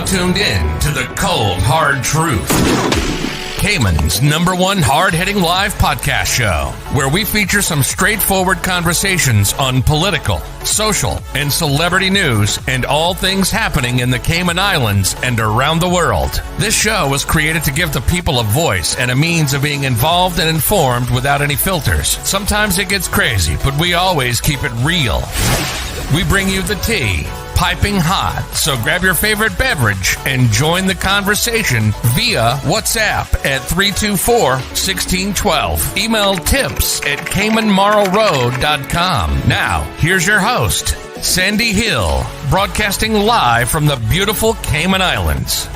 now tuned in to the cold, hard truth. Cayman's #1 hard-hitting live podcast show, where we feature some straightforward conversations on political, social, and celebrity news and all things happening in the Cayman Islands and around the world. This show was created to give the people a voice and a means of being involved and informed without any filters. Sometimes it gets crazy, but we always keep it real. We bring you the tea, piping hot, so grab your favorite beverage and join the conversation via WhatsApp at 324-1612. Email tips@caymanmarlroad.com. Now, here's your host, Sandy Hill, broadcasting live from the beautiful Cayman Islands.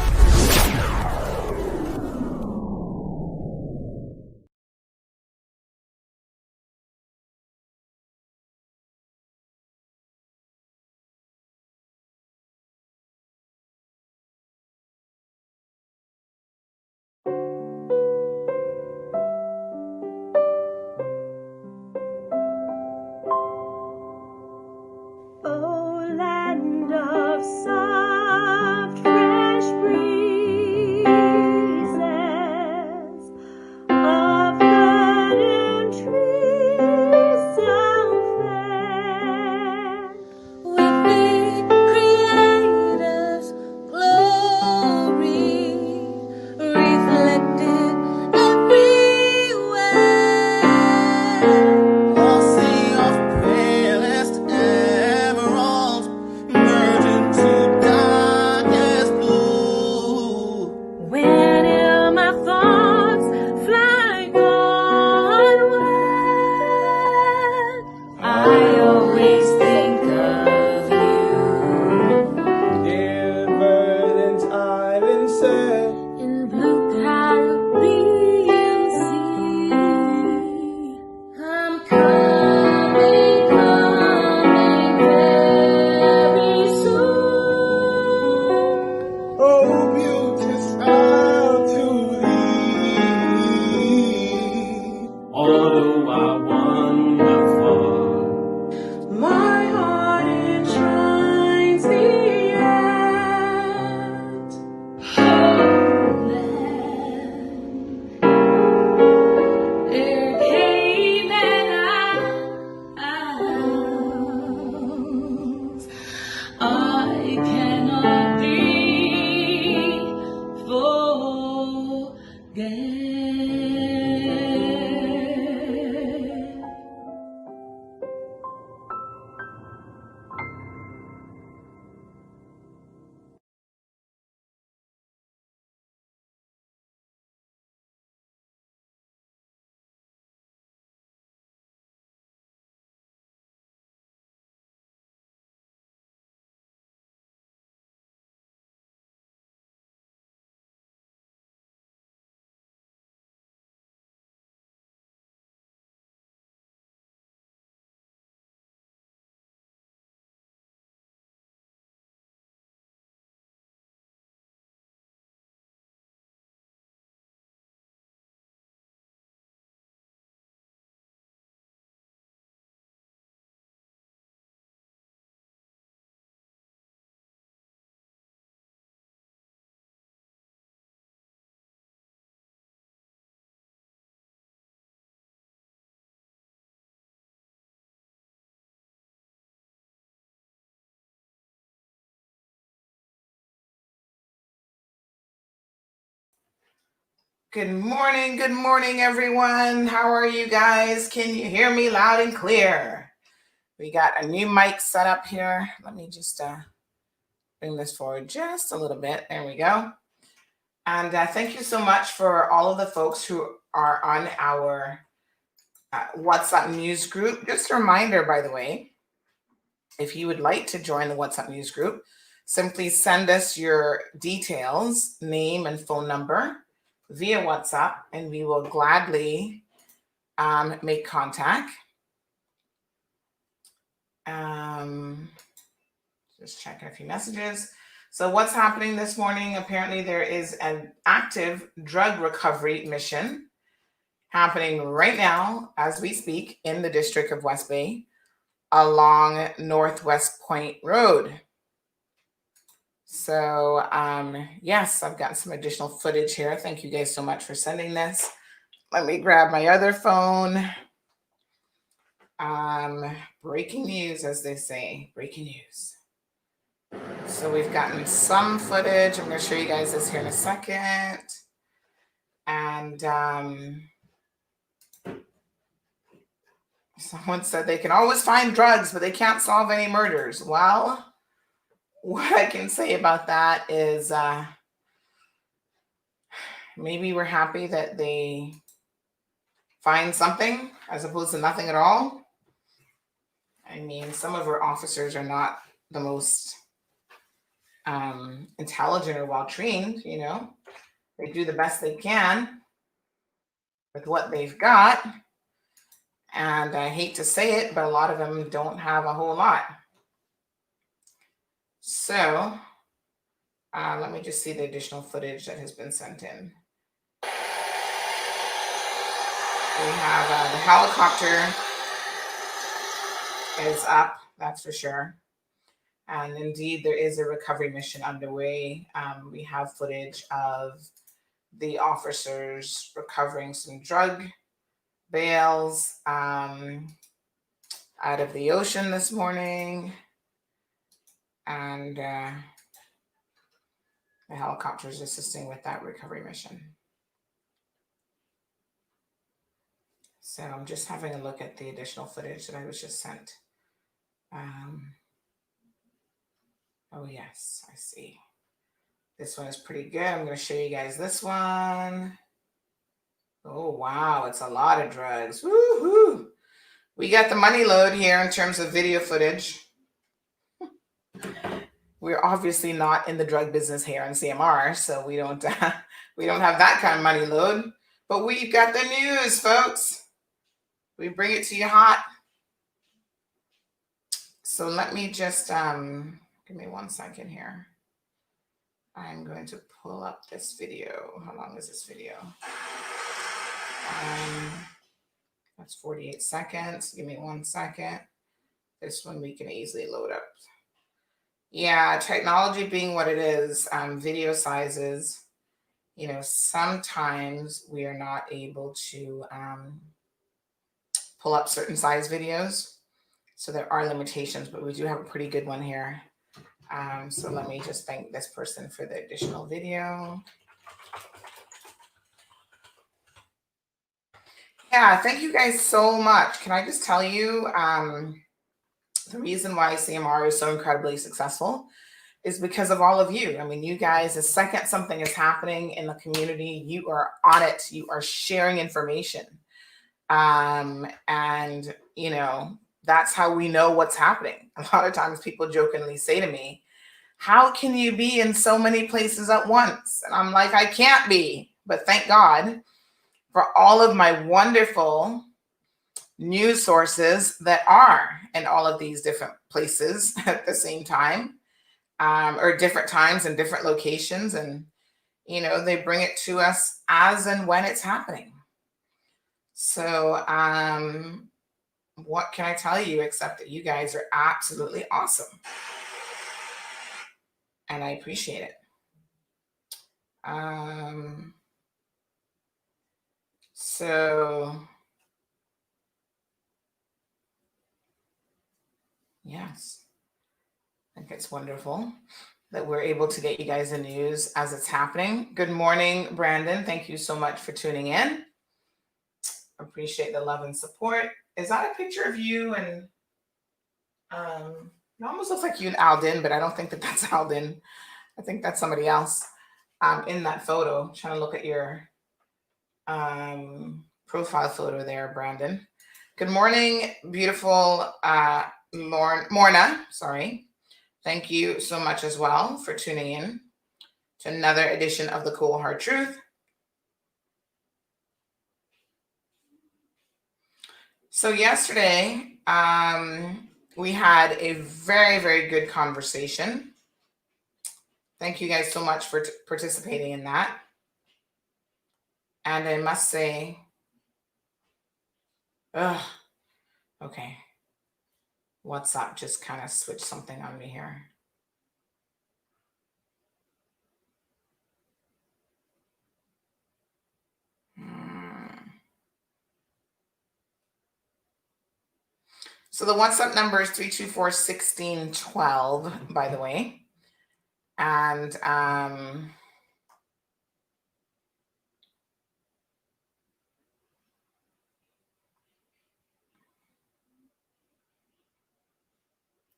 Good morning, everyone. How are you guys? Can you hear me loud and clear? We got a new mic set up here. Let me just bring this forward just a little bit. There we go. And thank you so much for all of the folks who are on our WhatsApp news group. Just a reminder, by the way, if you would like to join the WhatsApp news group, simply send us your details, name and phone number via WhatsApp, and we will gladly make contact. Just checking a few messages. So what's happening this morning? Apparently there is an active drug recovery mission happening right now as we speak in the district of West Bay along Northwest Point Road. So, yes, I've gotten some additional footage here. Thank you guys so much for sending this. Let me grab my other phone. Breaking news, as they say, breaking news. So we've gotten some footage. I'm going to show you guys this here in a second. And someone said they can always find drugs, but they can't solve any murders. Well, what I can say about that is maybe we're happy that they find something as opposed to nothing at all. I mean, some of our officers are not the most intelligent or well trained, you know. They do the best they can with what they've got. And I hate to say it, but a lot of them don't have a whole lot. So let me just see the additional footage that has been sent in. We have the helicopter is up, that's for sure. And indeed, there is a recovery mission underway. We have footage of the officers recovering some drug bales out of the ocean this morning. And the helicopter is assisting with that recovery mission. So I'm just having a look at the additional footage that I was just sent. Oh, yes, I see. This one is pretty good. I'm going to show you guys this one. Oh, wow. It's a lot of drugs. Woo-hoo. We got the money load here in terms of video footage. We're obviously not in the drug business here on CMR, so we don't have that kind of money load. But we've got the news, folks. We bring it to you hot. So let me just give me 1 second here. I'm going to pull up this video. How long is this video? That's 48 seconds. Give me 1 second. This one we can easily load up. Yeah, technology being what it is, video sizes, you know, sometimes we are not able to pull up certain size videos. So there are limitations, but we do have a pretty good one here. So let me just thank this person for the additional video. Yeah, thank you guys so much. Can I just tell you, the reason why CMR is so incredibly successful is because of all of you. I mean, you guys, the second something is happening in the community, you are on it, you are sharing information. And, you know, that's how we know what's happening. A lot of times people jokingly say to me, how can you be in so many places at once? And I'm like, I can't be, but thank God for all of my wonderful news sources that are in all of these different places at the same time, or different times and different locations. And, you know, they bring it to us as and when it's happening. So what can I tell you except that you guys are absolutely awesome. And I appreciate it. So yes, I think it's wonderful that we're able to get you guys the news as it's happening. Good morning, Brandon. Thank you so much for tuning in. Appreciate the love and support. Is that a picture of you? And it almost looks like you and Alden, but I don't think that that's Alden. I think that's somebody else in that photo. I'm trying to look at your profile photo there, Brandon. Good morning, beautiful Morna. Sorry. Thank you so much as well for tuning in to another edition of The Cold Hard Truth. So yesterday, we had a very, very good conversation. Thank you guys so much for participating in that. And I must say, okay, WhatsApp just kind of switched something on me here. So the WhatsApp number is 324-1612, by the way. And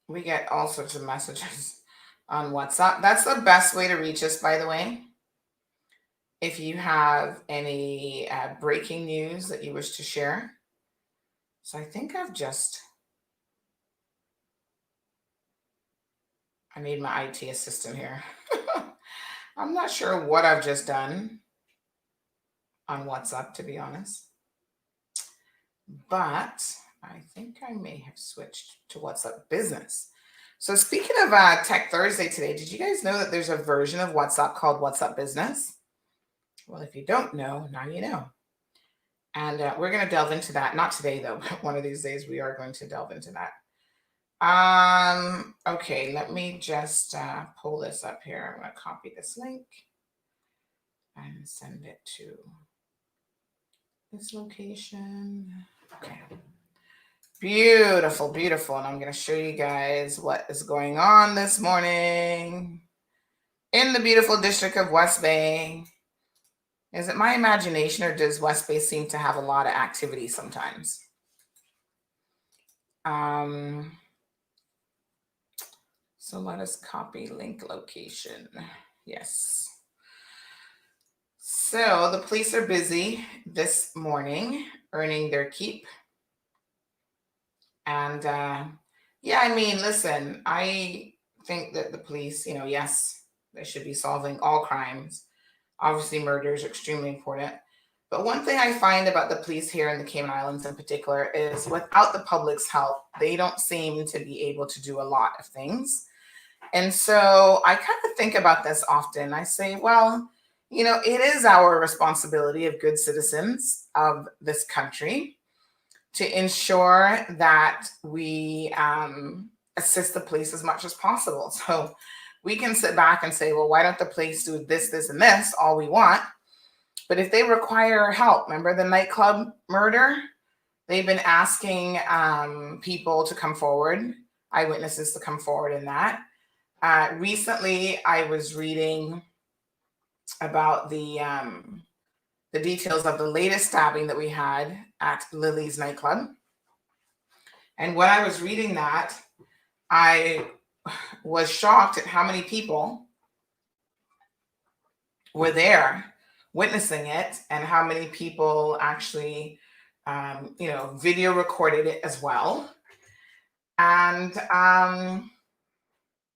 we get all sorts of messages on WhatsApp. That's the best way to reach us, by the way. If you have any breaking news that you wish to share. So I think I need my IT assistant here. I'm not sure what I've just done on WhatsApp, to be honest. But I think I may have switched to WhatsApp Business. So speaking of Tech Thursday today, did you guys know that there's a version of WhatsApp called WhatsApp Business? Well, if you don't know, now you know. And we're going to delve into that. Not today, though, but one of these days we are going to delve into that. Okay, let me just pull this up here. I'm going to copy this link and send it to this location. Okay. Beautiful, beautiful. And I'm going to show you guys what is going on this morning in the beautiful district of West Bay. Is it my imagination, or does West Bay seem to have a lot of activity sometimes? So let us copy link location. Yes. So the police are busy this morning earning their keep. And yeah, I mean, listen, I think that the police, yes, they should be solving all crimes. Obviously, murder is extremely important. But one thing I find about the police here in the Cayman Islands in particular is without the public's help, they don't seem to be able to do a lot of things. And so I kind of think about this often. I say, well, it is our responsibility of good citizens of this country to ensure that we assist the police as much as possible. So we can sit back and say, well, why don't the police do this, this, and this all we want? But if they require help, remember the nightclub murder? They've been asking people to come forward, eyewitnesses to come forward in that. Recently, I was reading about the details of the latest stabbing that we had at Lily's nightclub. And when I was reading that, I was shocked at how many people were there witnessing it, and how many people actually, video recorded it as well. And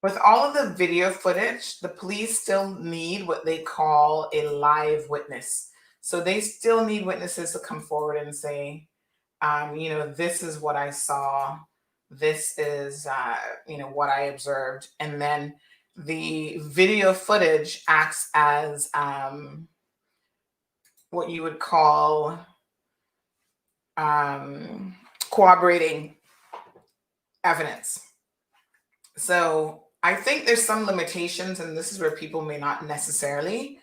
with all of the video footage, the police still need what they call a live witness. So they still need witnesses to come forward and say, this is what I saw. This is, what I observed. And then the video footage acts as what you would call corroborating evidence. So I think there's some limitations, and this is where people may not necessarily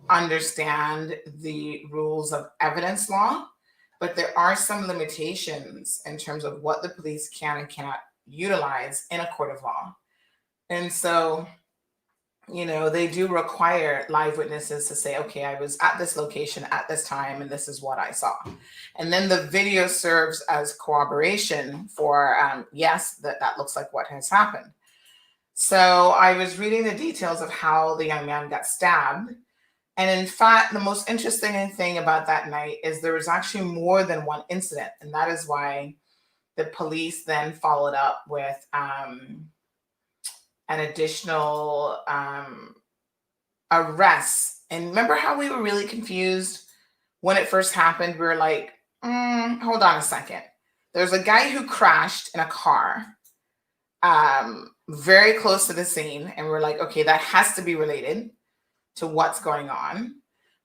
understand the rules of evidence law, but there are some limitations in terms of what the police can and cannot utilize in a court of law. And so, they do require live witnesses to say, okay, I was at this location at this time, and this is what I saw. And then the video serves as corroboration for, yes, that looks like what has happened. So I was reading the details of how the young man got stabbed. And in fact, the most interesting thing about that night is there was actually more than one incident. And that is why the police then followed up with an additional arrest. And remember how we were really confused when it first happened? We were like, hold on a second. There's a guy who crashed in a car very close to the scene. And we're like, okay, that has to be related to what's going on.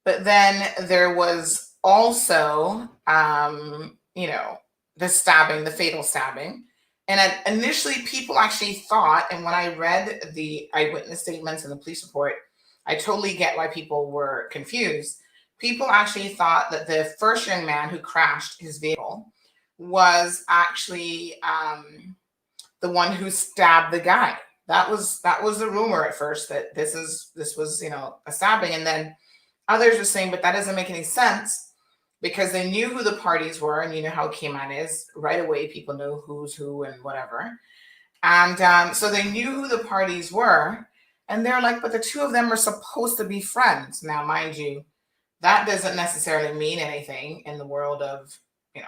But then there was also, the stabbing, the fatal stabbing. And initially people actually thought, and when I read the eyewitness statements and the police report, I totally get why people were confused. People actually thought that the first young man who crashed his vehicle was actually the one who stabbed the guy. That was the rumor at first, that this was, a stabbing, and then others were saying, but that doesn't make any sense, because they knew who the parties were, and you know how Cayman is. Right away, people know who's who and whatever. And so they knew who the parties were, and they're like, but the two of them are supposed to be friends. Now, mind you, that doesn't necessarily mean anything in the world of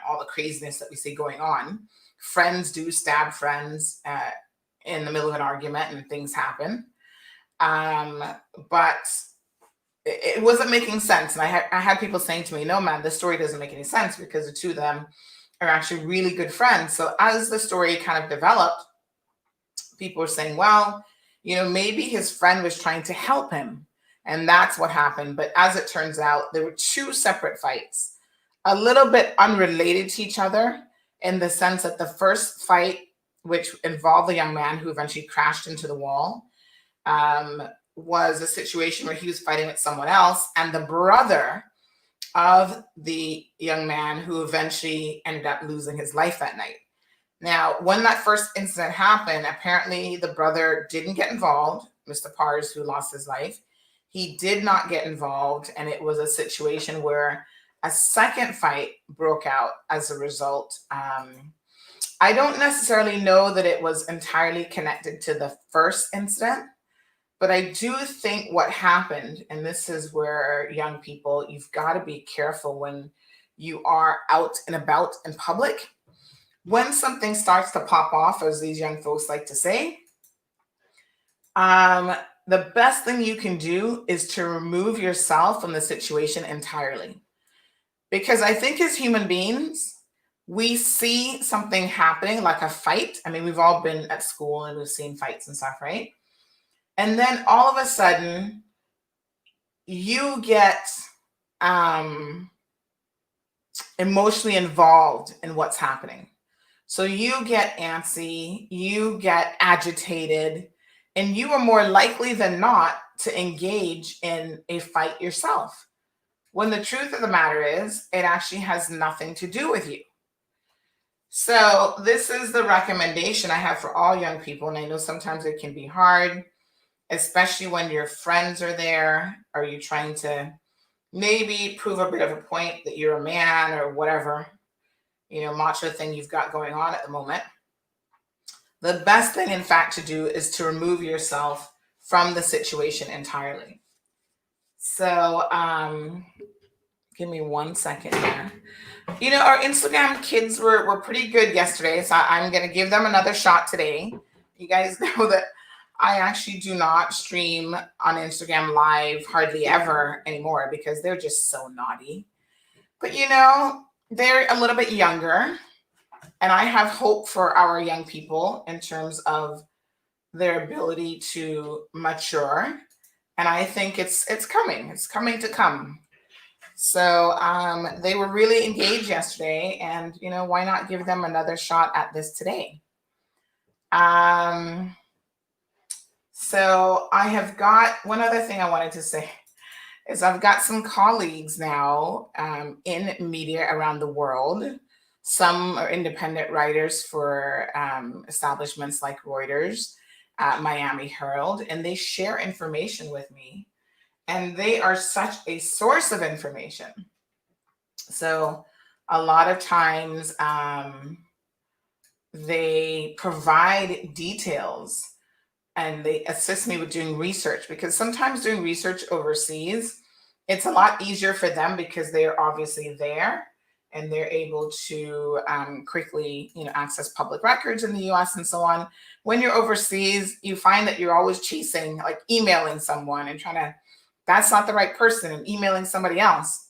all the craziness that we see going on. Friends do stab friends in the middle of an argument, and things happen. But it wasn't making sense, and I had people saying to me, "No, man, this story doesn't make any sense, because the two of them are actually really good friends." So as the story kind of developed, people were saying, well, maybe his friend was trying to help him, and that's what happened. But as it turns out, there were two separate fights, a little bit unrelated to each other, in the sense that the first fight, which involved the young man who eventually crashed into the wall, was a situation where he was fighting with someone else, and the brother of the young man who eventually ended up losing his life that night. Now, when that first incident happened, apparently the brother didn't get involved, Mr. Pars, who lost his life. He did not get involved, and it was a situation where a second fight broke out as a result. I don't necessarily know that it was entirely connected to the first incident, but I do think what happened, and this is where young people, you've got to be careful when you are out and about in public. When something starts to pop off, as these young folks like to say, the best thing you can do is to remove yourself from the situation entirely. Because I think as human beings, we see something happening, like a fight. I mean, we've all been at school and we've seen fights and stuff, right? And then all of a sudden, you get emotionally involved in what's happening. So you get antsy, you get agitated, and you are more likely than not to engage in a fight yourself. When the truth of the matter is, it actually has nothing to do with you. So this is the recommendation I have for all young people. And I know sometimes it can be hard, especially when your friends are there, or you're trying to maybe prove a bit of a point that you're a man, or whatever, macho thing you've got going on at the moment. The best thing, in fact, to do is to remove yourself from the situation entirely. So give me 1 second here. Our Instagram kids were pretty good yesterday, so I'm going to give them another shot today. You guys know that I actually do not stream on Instagram live hardly ever anymore, because they're just so naughty. But they're a little bit younger, and I have hope for our young people in terms of their ability to mature. And I think it's coming. It's coming to come. So they were really engaged yesterday, and why not give them another shot at this today? So I have got one other thing I wanted to say is I've got some colleagues now in media around the world. Some are independent writers for establishments like Reuters, Miami Herald, and they share information with me. And they are such a source of information. So a lot of times they provide details, and they assist me with doing research, because sometimes doing research overseas, it's a lot easier for them because they're obviously there, and they're able to quickly, access public records in the US and so on. When you're overseas, you find that you're always chasing, like emailing someone and trying to, that's not the right person, and emailing somebody else.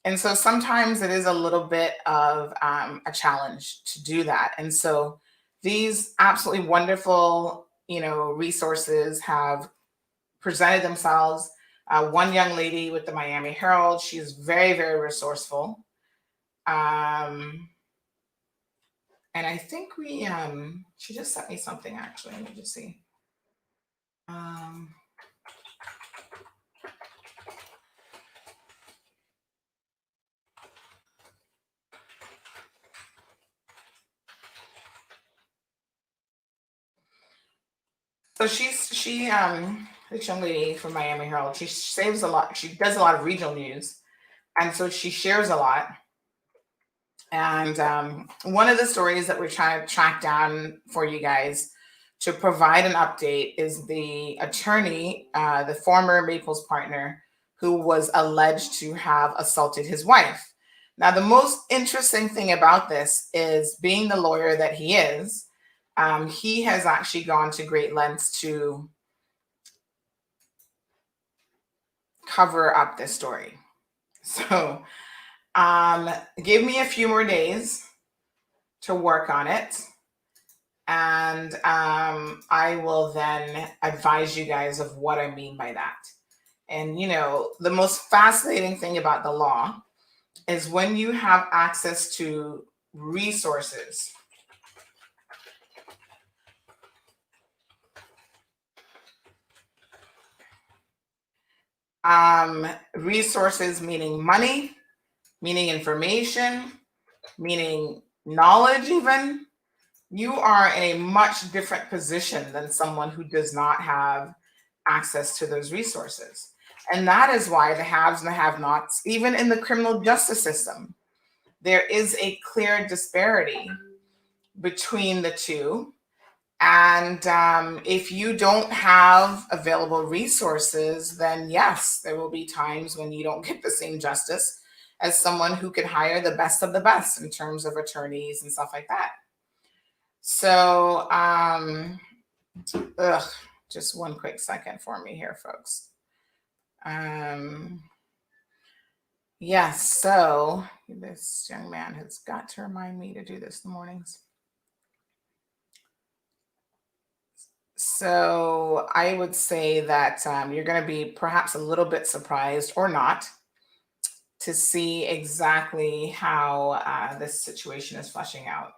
And so sometimes it is a little bit of a challenge to do that. And so these absolutely wonderful, resources have presented themselves. One young lady with the Miami Herald, she's very, very resourceful. And I think she just sent me something, actually. Let me just see. So this young lady from Miami Herald, she saves a lot. She does a lot of regional news, and so she shares a lot. And one of the stories that we're trying to track down for you guys to provide an update is the attorney, the former Maples partner, who was alleged to have assaulted his wife. Now, the most interesting thing about this is, being the lawyer that he is, he has actually gone to great lengths to cover up this story. So give me a few more days to work on it. And I will then advise you guys of what I mean by that. And, the most fascinating thing about the law is when you have access to resources. Resources meaning money, meaning information, meaning knowledge even. You are in a much different position than someone who does not have access to those resources. And that is why the haves and the have-nots, even in the criminal justice system, there is a clear disparity between the two. And if you don't have available resources, then yes, there will be times when you don't get the same justice as someone who could hire the best of the best in terms of attorneys and stuff like that. So, just one quick second for me here, folks. Yes, so this young man has got to remind me to do this in the mornings. So I would say that you're going to be perhaps a little bit surprised, or not, to see exactly how this situation is fleshing out.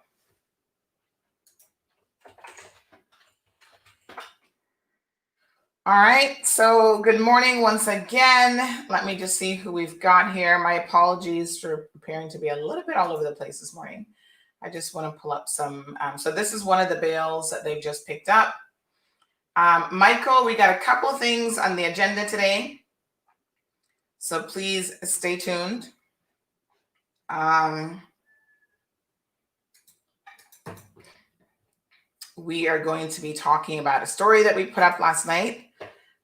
All right, so good morning once again. Let me just see who we've got here. My apologies for preparing to be a little bit all over the place this morning. I just want to pull up some. So this is one of the bails that they've just picked up. Michael, we got a couple of things on the agenda today, so please stay tuned. We are going to be talking about a story that we put up last night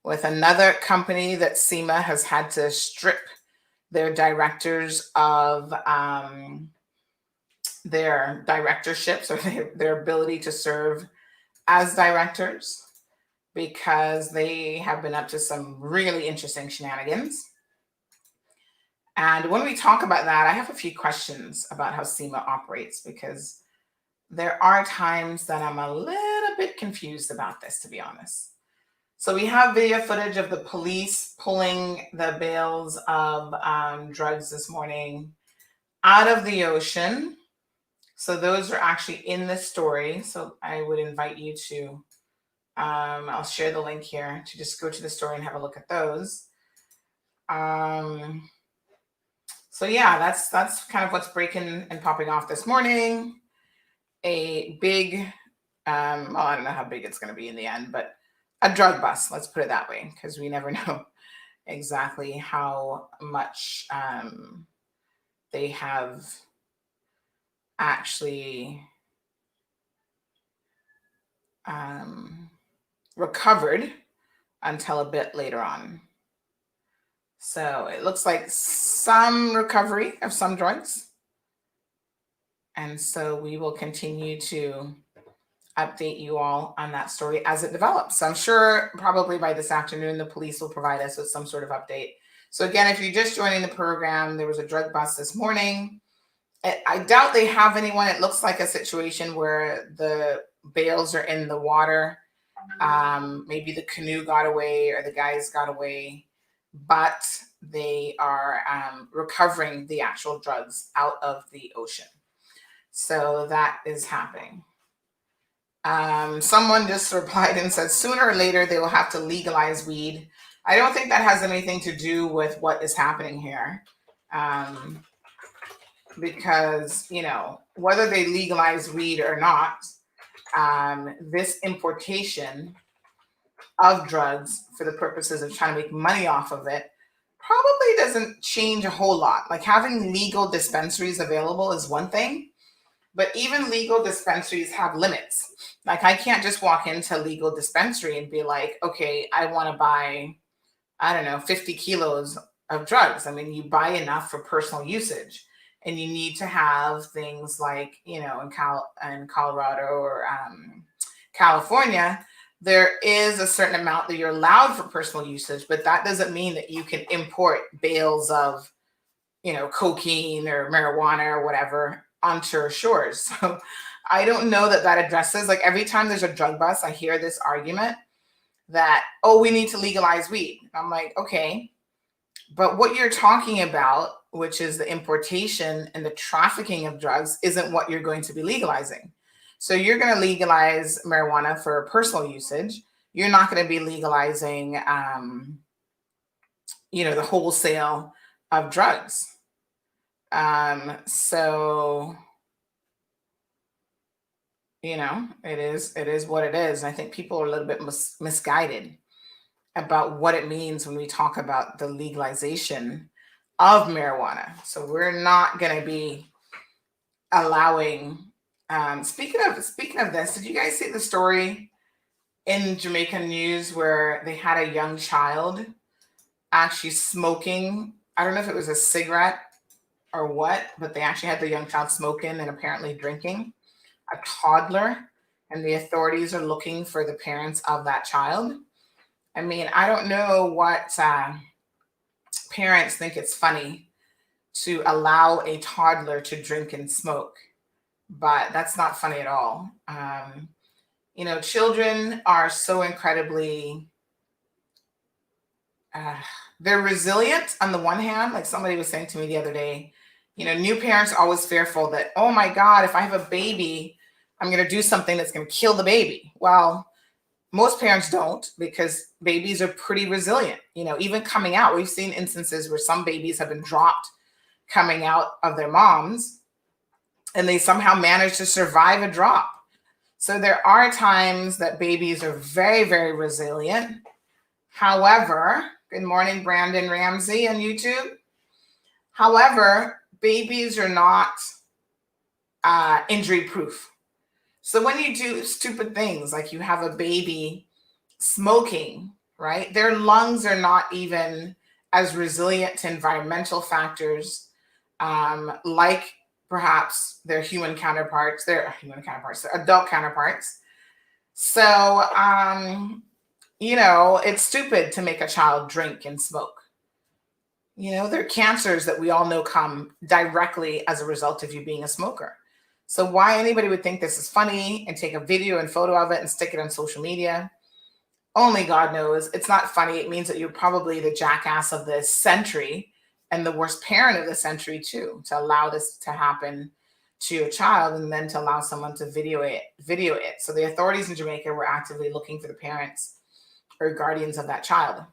with another company that CIMA has had to strip their directors of their directorships, or their ability to serve as directors, because they have been up to some really interesting shenanigans. And when we talk about that, I have a few questions about how CIMA operates, because there are times that I'm a little bit confused about this, to be honest. So we have video footage of the police pulling the bales of drugs this morning out of the ocean. So those are actually in the story. So I would invite you to, I'll share the link here, to just go to the story and have a look at those. So yeah, that's kind of what's breaking and popping off this morning. A big, well, I don't know how big it's going to be in the end, but a drug bust, let's put it that way, because we never know exactly how much they have actually recovered until a bit later on. So it looks like some recovery of some drugs. And so we will continue to update you all on that story as it develops. So I'm sure probably by this afternoon, the police will provide us with some sort of update. So again, if you're just joining the program, there was a drug bust this morning. I doubt they have anyone. It looks like a situation where the bales are in the water. Maybe the canoe got away or the guys got away, but they are recovering the actual drugs out of the ocean. So that is happening. Someone just replied and said, sooner or later, they will have to legalize weed. I don't think that has anything to do with what is happening here. Because, whether they legalize weed or not, this importation of drugs for the purposes of trying to make money off of it probably doesn't change a whole lot. Like having legal dispensaries available is one thing, but even legal dispensaries have limits. Like I can't just walk into a legal dispensary and be like, okay, I want to buy, I don't know, 50 kilos of drugs. I mean, you buy enough for personal usage. And you need to have things like, you know, in Colorado or California, there is a certain amount that you're allowed for personal usage, but that doesn't mean that you can import bales of, you know, cocaine or marijuana or whatever onto our shores. So I don't know that that addresses, like every time there's a drug bust, I hear this argument that, oh, we need to legalize weed. I'm like, okay, but what you're talking about, which is the importation and the trafficking of drugs, isn't what you're going to be legalizing. So you're going to legalize marijuana for personal usage. You're not going to be legalizing, you know, the wholesale of drugs. So, you know, it is what it is. And I think people are a little bit misguided about what it means when we talk about the legalization of marijuana. So we're not going to be allowing. Speaking of this, did you guys see the story in Jamaican news where they had a young child actually smoking? I don't know if it was a cigarette or what, but they actually had the young child smoking and apparently drinking, a toddler, and the authorities are looking for the parents of that child. I mean, I don't know what parents think it's funny to allow a toddler to drink and smoke, but that's not funny at all. You know, children are so incredibly, they're resilient on the one hand. Like somebody was saying to me the other day, you know, new parents are always fearful that, oh my God, if I have a baby, I'm going to do something that's going to kill the baby. Well, most parents don't, because babies are pretty resilient. You know, even coming out, we've seen instances where some babies have been dropped coming out of their moms and they somehow manage to survive a drop. So there are times that babies are very, very resilient. However, good morning, Brandon Ramsey on YouTube. However, babies are not injury proof. So when you do stupid things, like you have a baby smoking, right? Their lungs are not even as resilient to environmental factors, like perhaps their adult counterparts. So, you know, it's stupid to make a child drink and smoke. You know, there are cancers that we all know come directly as a result of you being a smoker. So why anybody would think this is funny and take a video and photo of it and stick it on social media, only God knows. It's not funny. It means that you're probably the jackass of this century and the worst parent of the century too, to allow this to happen to your child and then to allow someone to video it. So the authorities in Jamaica were actively looking for the parents or guardians of that child.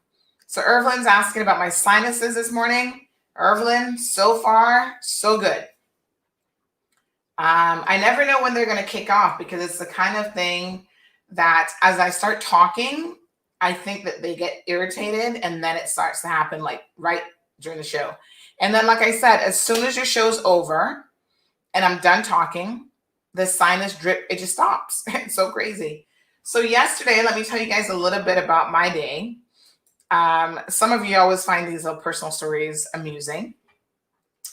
So Irvlin's asking about my sinuses this morning. Irvlin, so far, so good. I never know when they're going to kick off, because it's the kind of thing that as I start talking, I think that they get irritated and then it starts to happen like right during the show. And then, like I said, as soon as your show's over and I'm done talking, the sinus drip, it just stops. It's so crazy. So yesterday, let me tell you guys a little bit about my day. Some of you always find these little personal stories amusing.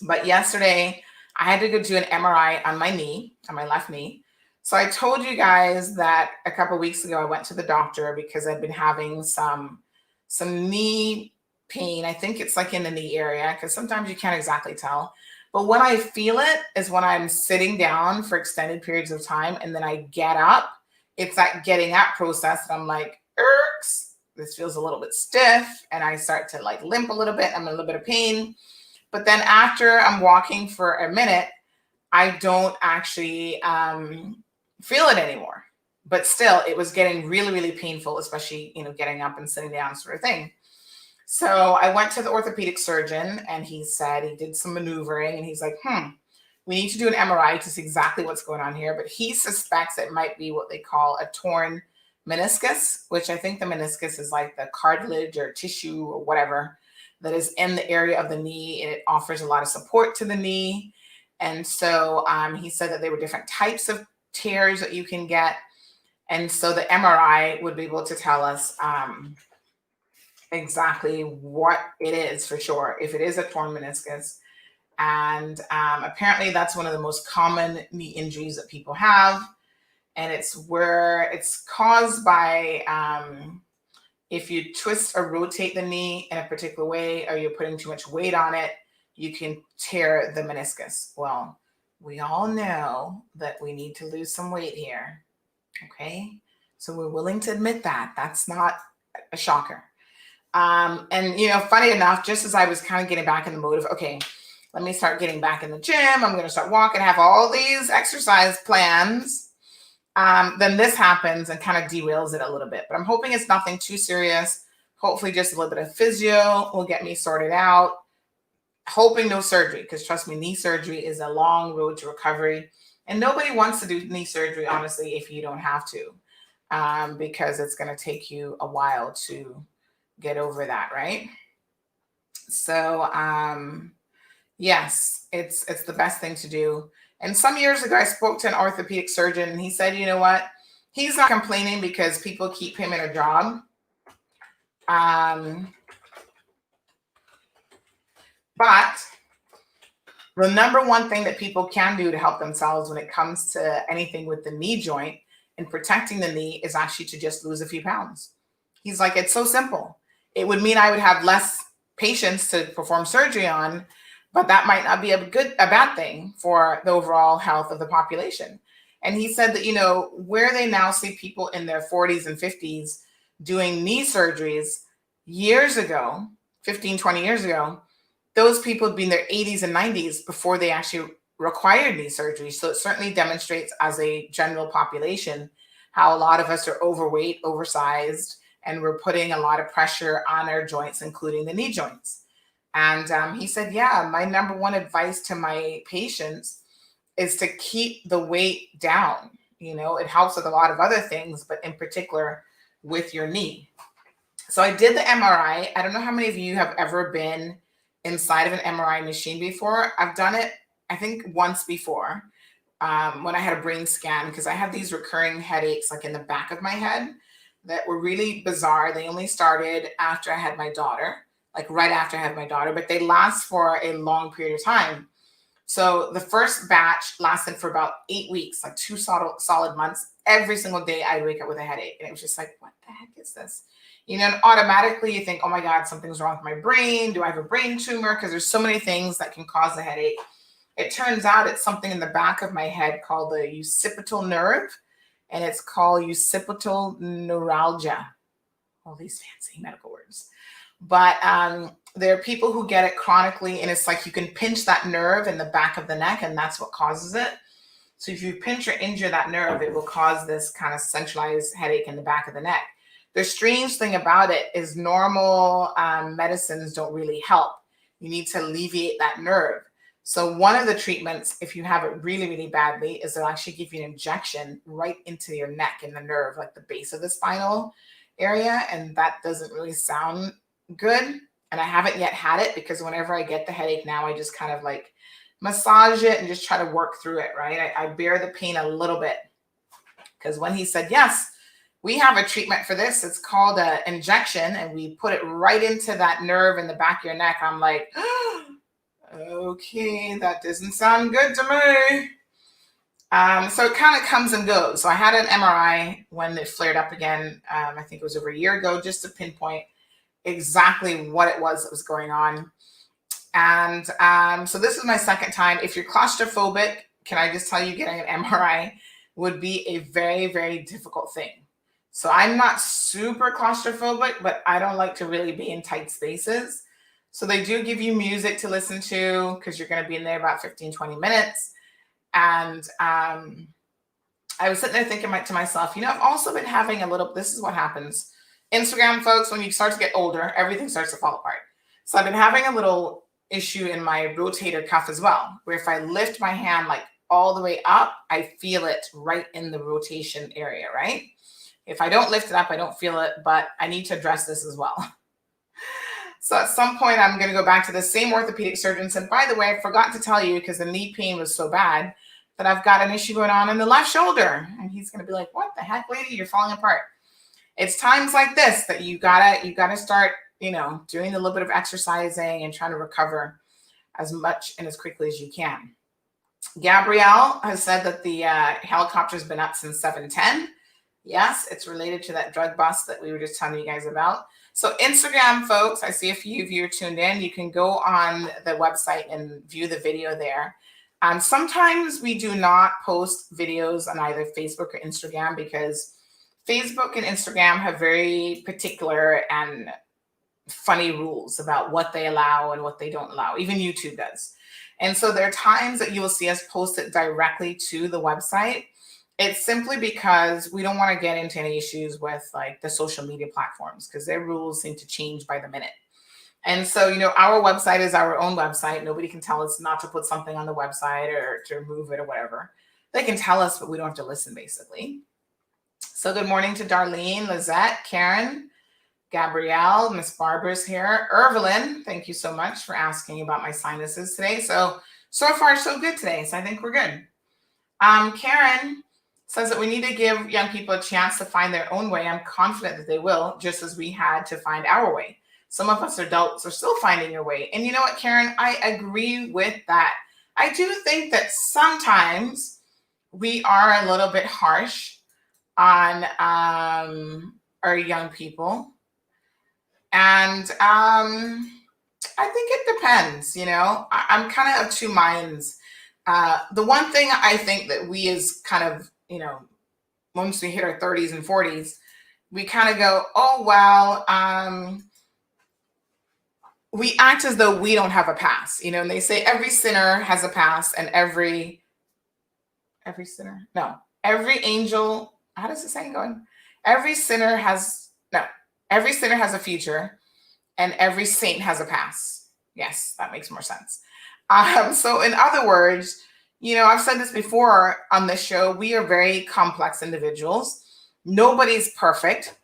But yesterday, I had to go do an MRI on my knee, on my left knee. So I told you guys that a couple of weeks ago, I went to the doctor because I've been having some knee pain. I think it's like in the knee area, because sometimes you can't exactly tell. But when I feel it is when I'm sitting down for extended periods of time and then I get up. It's that getting up process. And I'm like, irks, this feels a little bit stiff. And I start to like limp a little bit. I'm in a little bit of pain. But then after I'm walking for a minute, I don't actually feel it anymore. But still, it was getting really, really painful, especially, you know, getting up and sitting down sort of thing. So I went to the orthopedic surgeon and he said, he did some maneuvering and he's like, we need to do an MRI to see exactly what's going on here. But he suspects it might be what they call a torn meniscus, which I think the meniscus is like the cartilage or tissue or whatever that is in the area of the knee, and it offers a lot of support to the knee. And so he said that there were different types of tears that you can get. And so the MRI would be able to tell us exactly what it is for sure, if it is a torn meniscus. And apparently that's one of the most common knee injuries that people have. And it's where it's caused by if you twist or rotate the knee in a particular way, or you're putting too much weight on it, you can tear the meniscus. Well, we all know that we need to lose some weight here. Okay. So we're willing to admit that. That's not a shocker. And, funny enough, just as I was kind of getting back in the mode of, okay, let me start getting back in the gym, I'm going to start walking, have all these exercise plans. Then this happens and kind of derails it a little bit. But I'm hoping it's nothing too serious. Hopefully just a little bit of physio will get me sorted out. Hoping no surgery, because trust me, knee surgery is a long road to recovery. And nobody wants to do knee surgery, honestly, if you don't have to, because it's going to take you a while to get over that, right? So, yes, it's the best thing to do. And some years ago, I spoke to an orthopedic surgeon, and he said, you know what? He's not complaining because people keep him in a job. But the number one thing that people can do to help themselves when it comes to anything with the knee joint and protecting the knee is actually to just lose a few pounds. He's like, it's so simple. It would mean I would have less patients to perform surgery on, but that might not be a bad thing for the overall health of the population. And he said that, where they now see people in their 40s and 50s doing knee surgeries years ago, 15, 20 years ago, those people would be in their 80s and 90s before they actually required knee surgery. So it certainly demonstrates as a general population how a lot of us are overweight, oversized, and we're putting a lot of pressure on our joints, including the knee joints. And he said, yeah, my number one advice to my patients is to keep the weight down. It helps with a lot of other things, but in particular with your knee. So I did the MRI. I don't know how many of you have ever been inside of an MRI machine before. I've done it, I think, once before when I had a brain scan, because I had these recurring headaches like in the back of my head that were really bizarre. They only started after I had my daughter, like right after I had my daughter, but they last for a long period of time. So the first batch lasted for about 8 weeks, like 2 solid months. Every single day I'd wake up with a headache. And it was just like, what the heck is this? And automatically you think, oh my God, something's wrong with my brain. Do I have a brain tumor? Because there's so many things that can cause a headache. It turns out it's something in the back of my head called the occipital nerve, and it's called occipital neuralgia. All these fancy medical words. But there are people who get it chronically, and it's like you can pinch that nerve in the back of the neck, and that's what causes it. So if you pinch or injure that nerve, it will cause this kind of centralized headache in the back of the neck. The strange thing about it is normal medicines don't really help. You need to alleviate that nerve. So one of the treatments, if you have it really, really badly, is they'll actually give you an injection right into your neck in the nerve, like the base of the spinal area. And that doesn't really sound good. And I haven't yet had it, because whenever I get the headache now, I just kind of like massage it and just try to work through it, right? I bear the pain a little bit, because when he said, yes, we have a treatment for this, it's called an injection, and we put it right into that nerve in the back of your neck, I'm like, okay, that doesn't sound good to me. So it kind of comes and goes. So I had an MRI when it flared up again. I think it was over a year ago, just to pinpoint exactly what it was that was going on. And so this is my second time. If you're claustrophobic, can I just tell you, getting an MRI would be a very, very difficult thing. So I'm not super claustrophobic, but I don't like to really be in tight spaces. So they do give you music to listen to, because you're going to be in there about 15, 20 minutes. And I was sitting there thinking to myself, I've also been having this is what happens. Instagram, folks, when you start to get older, everything starts to fall apart. So I've been having a little issue in my rotator cuff as well, where if I lift my hand like all the way up, I feel it right in the rotation area, right? If I don't lift it up, I don't feel it, but I need to address this as well. So at some point, I'm going to go back to the same orthopedic surgeons. And by the way, I forgot to tell you, because the knee pain was so bad, that I've got an issue going on in the left shoulder. And he's going to be like, what the heck, lady? You're falling apart. It's times like this that you gotta start, doing a little bit of exercising and trying to recover as much and as quickly as you can. Gabrielle has said that the helicopter's been up since 7:10. Yes, it's related to that drug bust that we were just telling you guys about. So Instagram, folks, I see a few of you are tuned in. You can go on the website and view the video there. Sometimes we do not post videos on either Facebook or Instagram because Facebook and Instagram have very particular and funny rules about what they allow and what they don't allow. Even YouTube does. And so there are times that you will see us post it directly to the website. It's simply because we don't want to get into any issues with like the social media platforms because their rules seem to change by the minute. And so, our website is our own website. Nobody can tell us not to put something on the website or to remove it or whatever. They can tell us, but we don't have to listen, basically. So good morning to Darlene, Lizette, Karen, Gabrielle, Miss Barbara's here. Evelyn, thank you so much for asking about my sinuses today. So far, so good today. So I think we're good. Karen says that we need to give young people a chance to find their own way. I'm confident that they will, just as we had to find our way. Some of us adults are still finding your way. And you know what, Karen? I agree with that. I do think that sometimes we are a little bit harsh on our young people. And I think it depends, I'm kind of two minds. The one thing I think that we as kind of, once we hit our 30s and 40s, we kind of go, oh, well, we act as though we don't have a past, and they say every sinner has a past and every angel, how does the saying go? Every sinner has a future and every saint has a past. Yes, that makes more sense. So in other words, I've said this before on this show, we are very complex individuals. Nobody's perfect.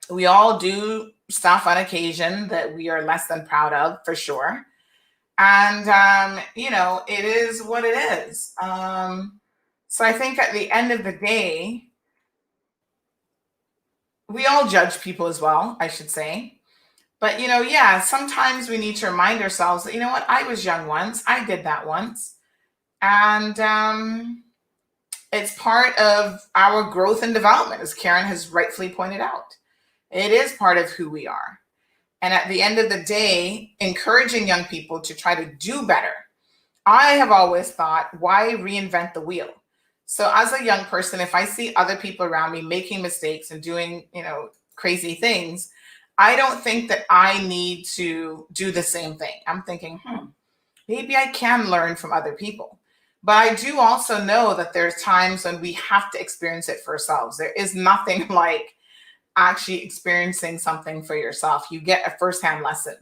We all do stuff on occasion that we are less than proud of, for sure. And, it is what it is. So I think at the end of the day, we all judge people as well, I should say. But, sometimes we need to remind ourselves that, what, I was young once. I did that once. And it's part of our growth and development, as Karen has rightfully pointed out. It is part of who we are. And at the end of the day, encouraging young people to try to do better. I have always thought, why reinvent the wheel? So as a young person, if I see other people around me making mistakes and doing, crazy things, I don't think that I need to do the same thing. I'm thinking, maybe I can learn from other people. But I do also know that there's times when we have to experience it for ourselves. There is nothing like actually experiencing something for yourself. You get a firsthand lesson.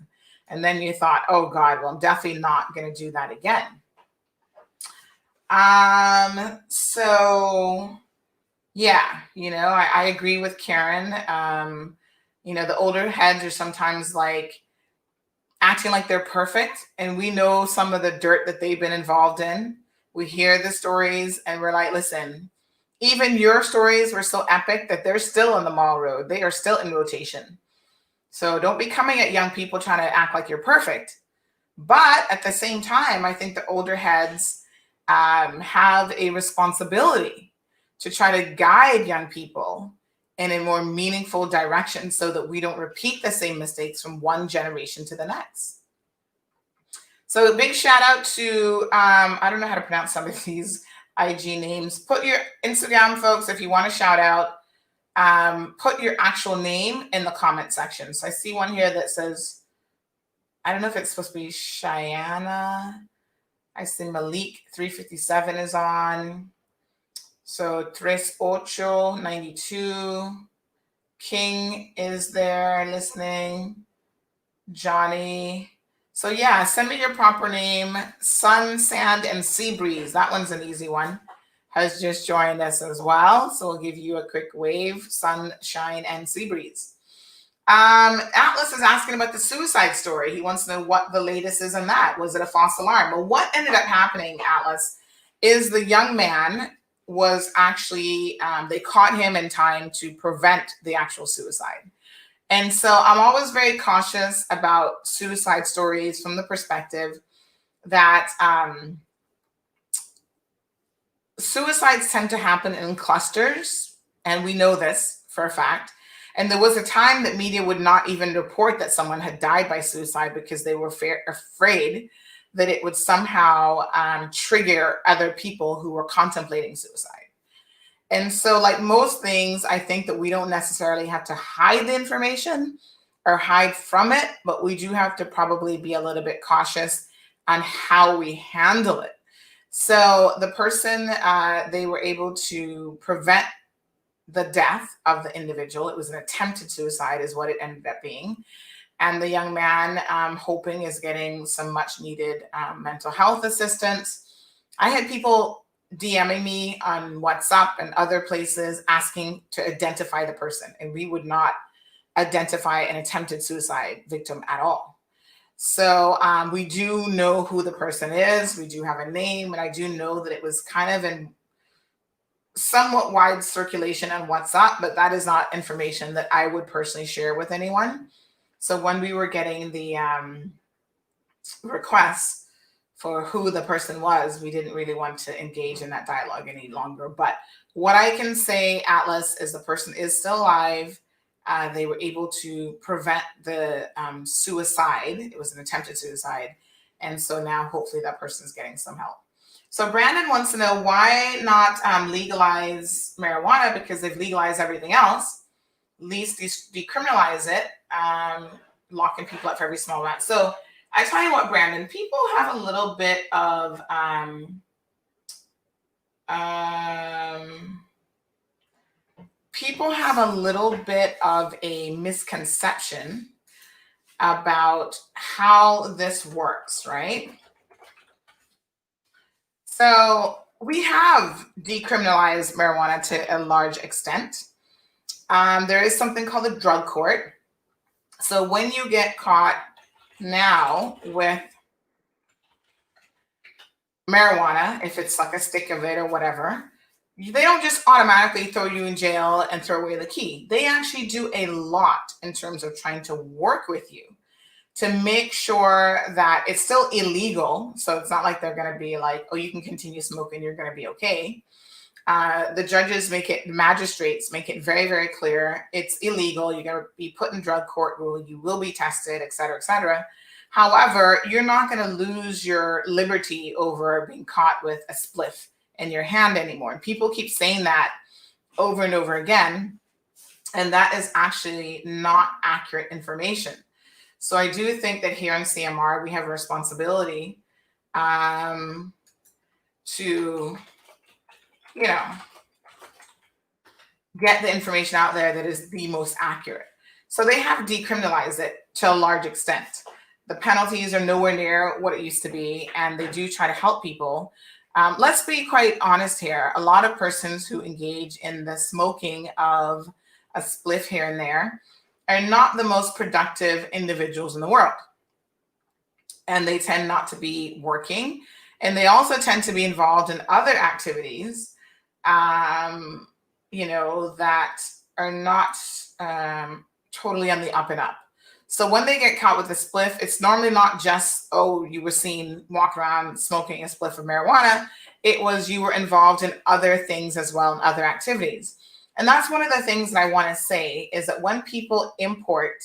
And then you thought, oh God, well, I'm definitely not going to do that again. So yeah, I agree with Karen. The older heads are sometimes like acting like they're perfect. And we know some of the dirt that they've been involved in. We hear the stories and we're like, listen, even your stories were so epic that they're still on the mall road. They are still in rotation. So don't be coming at young people trying to act like you're perfect. But at the same time, I think the older heads have a responsibility to try to guide young people in a more meaningful direction so that we don't repeat the same mistakes from one generation to the next. So a big shout out to, I don't know how to pronounce some of these IG names. Put your Instagram, folks, if you want to shout out, put your actual name in the comment section. So I see one here that says, I don't know if it's supposed to be Cheyenne. I see Malik 357 is on. So 3892. King is there listening. Johnny. So yeah, send me your proper name. Sun, Sand, and Sea Breeze. That one's an easy one. has just joined us as well. So we'll give you a quick wave, sunshine, and sea breeze. Atlas is asking about the suicide story. He wants to know what the latest is on that. Was it a false alarm? Well, what ended up happening, Atlas, is the young man was actually, they caught him in time to prevent the actual suicide. And so I'm always very cautious about suicide stories from the perspective that suicides tend to happen in clusters, and we know this for a fact. And there was a time that media would not even report that someone had died by suicide because they were afraid that it would somehow trigger other people who were contemplating suicide. And so, like most things, I think that we don't necessarily have to hide the information or hide from it, but we do have to probably be a little bit cautious on how we handle it. So the person, they were able to prevent the death of the individual. It was an attempted suicide is what it ended up being. And the young man, hoping, is getting some much needed mental health assistance. I had people DMing me on WhatsApp and other places asking to identify the person, and we would not identify an attempted suicide victim at all. So we do know who the person is. We do have a name, and I do know that it was kind of in somewhat wide circulation on WhatsApp, but that is not information that I would personally share with anyone. So when we were getting the requests for who the person was, we didn't really want to engage in that dialogue any longer. But what I can say, Atlas, is the person is still alive. They were able to prevent the suicide. It was an attempted suicide. And so now hopefully that person is getting some help. So Brandon wants to know why not legalize marijuana, because they've legalized everything else. At least decriminalize it, locking people up for every small amount. So I tell you what, Brandon, people have a little bit of a misconception about how this works, right? So we have decriminalized marijuana to a large extent. There is something called a drug court. So when you get caught now with marijuana, if it's like a stick of it or whatever, they don't just automatically throw you in jail and throw away the key. They actually do a lot in terms of trying to work with you to make sure that it's still illegal. So it's not like they're going to be like, oh, you can continue smoking, you're going to be okay. The judges the magistrates make it very, very clear. It's illegal. You're going to be put in drug court rule. You will be tested, et cetera, et cetera. However, you're not going to lose your liberty over being caught with a spliff in your hand anymore. And people keep saying that over and over again. And that is actually not accurate information. So I do think that here in CMR, we have a responsibility to, get the information out there that is the most accurate. So they have decriminalized it to a large extent. The penalties are nowhere near what it used to be, and they do try to help people. Let's be quite honest here. A lot of persons who engage in the smoking of a spliff here and there are not the most productive individuals in the world. And they tend not to be working. And they also tend to be involved in other activities, that are not totally on the up and up. So when they get caught with a spliff, it's normally not just, oh, you were seen walk around smoking a spliff of marijuana. It was you were involved in other things as well, and other activities. And that's one of the things that I want to say is that when people import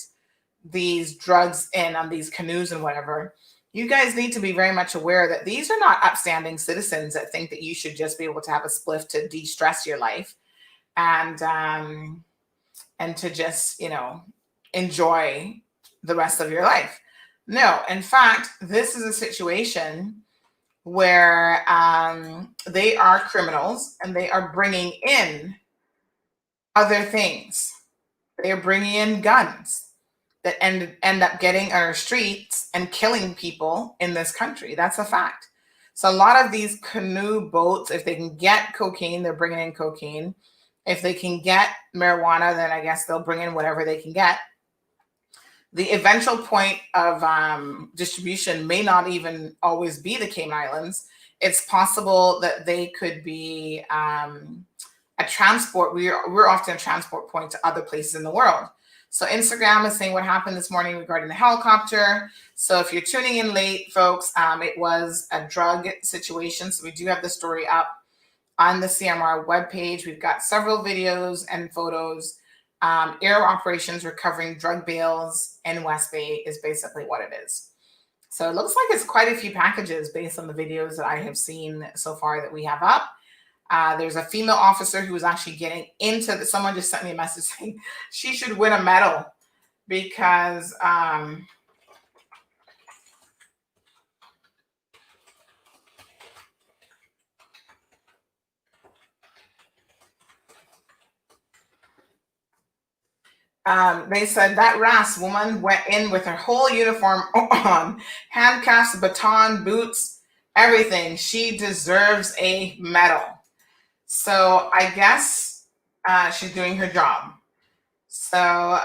these drugs in on these canoes and whatever, you guys need to be very much aware that these are not upstanding citizens that think that you should just be able to have a spliff to de-stress your life and to just, enjoy the rest of your life. No, in fact, this is a situation where they are criminals and they are bringing in other things. They are bringing in guns that end up getting on our streets and killing people in this country. That's a fact. So a lot of these canoe boats, if they can get cocaine, they're bringing in cocaine. If they can get marijuana, then I guess they'll bring in whatever they can get. The eventual point of distribution may not even always be the Cayman Islands. It's possible that they could be a transport. We're often a transport point to other places in the world. So Instagram is saying what happened this morning regarding the helicopter. So if you're tuning in late, folks, it was a drug situation. So we do have the story up on the CMR webpage. We've got several videos and photos. Air operations recovering drug bales in West Bay is basically what it is. So it looks like it's quite a few packages based on the videos that I have seen so far that we have up. There's a female officer who was actually getting into the, someone just sent me a message saying she should win a medal because they said that RAS woman went in with her whole uniform on, handcuffs, baton, boots, everything. She deserves a medal. So I guess she's doing her job. So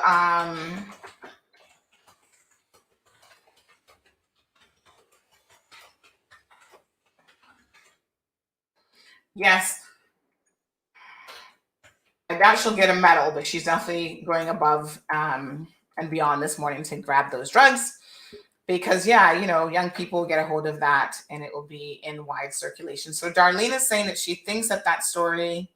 yes, I doubt she'll get a medal, but she's definitely going above and beyond this morning to grab those drugs. Because, yeah, you know, young people get a hold of that and it will be in wide circulation. So Darlene is saying that she thinks that that story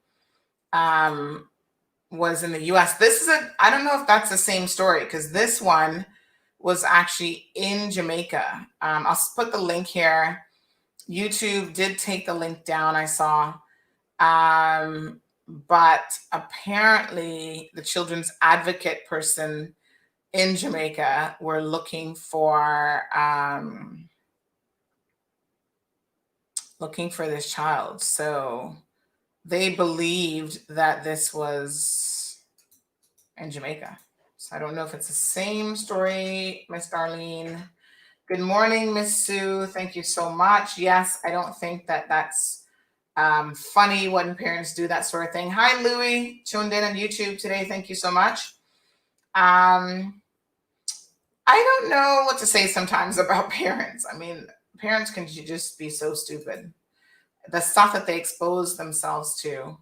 was in the US. This is I don't know if that's the same story because this one was actually in Jamaica. I'll put the link here. YouTube did take the link down, I saw. But apparently the children's advocate person in Jamaica were looking for this child. So they believed that this was in Jamaica. So I don't know if it's the same story, Miss Darlene. Good morning, Miss Sue. Thank you so much. Yes, I don't think that that's funny when parents do that sort of thing. Hi, Louie, tuned in on YouTube today. Thank you so much. I don't know what to say sometimes about parents. I mean, parents can just be so stupid. The stuff that they expose themselves to.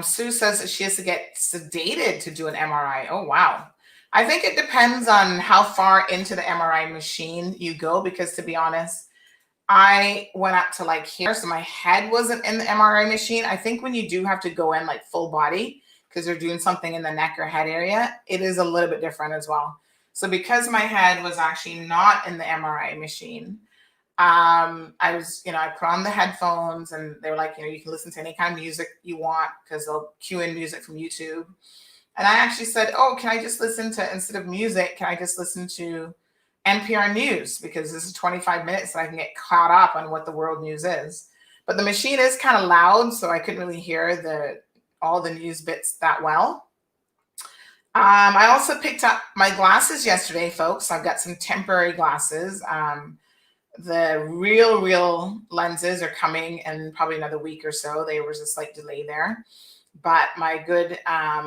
Sue says that she has to get sedated to do an MRI. Oh, wow. I think it depends on how far into the MRI machine you go, because to be honest, I went up to like here, so my head wasn't in the MRI machine. I think when you do have to go in like full body, because they're doing something in the neck or head area, it is a little bit different as well. So because my head was actually not in the MRI machine, I was, I put on the headphones and they were like, you can listen to any kind of music you want because they'll cue in music from YouTube. And I actually said, oh, can I just listen to, instead of music, can I just listen to NPR News? Because this is 25 minutes and I can get caught up on what the world news is. But the machine is kind of loud, so I couldn't really hear all the news bits that well. I also picked up my glasses yesterday, folks. I've got some temporary glasses. The real lenses are coming in probably another week or so. There was a slight delay there. But my good, I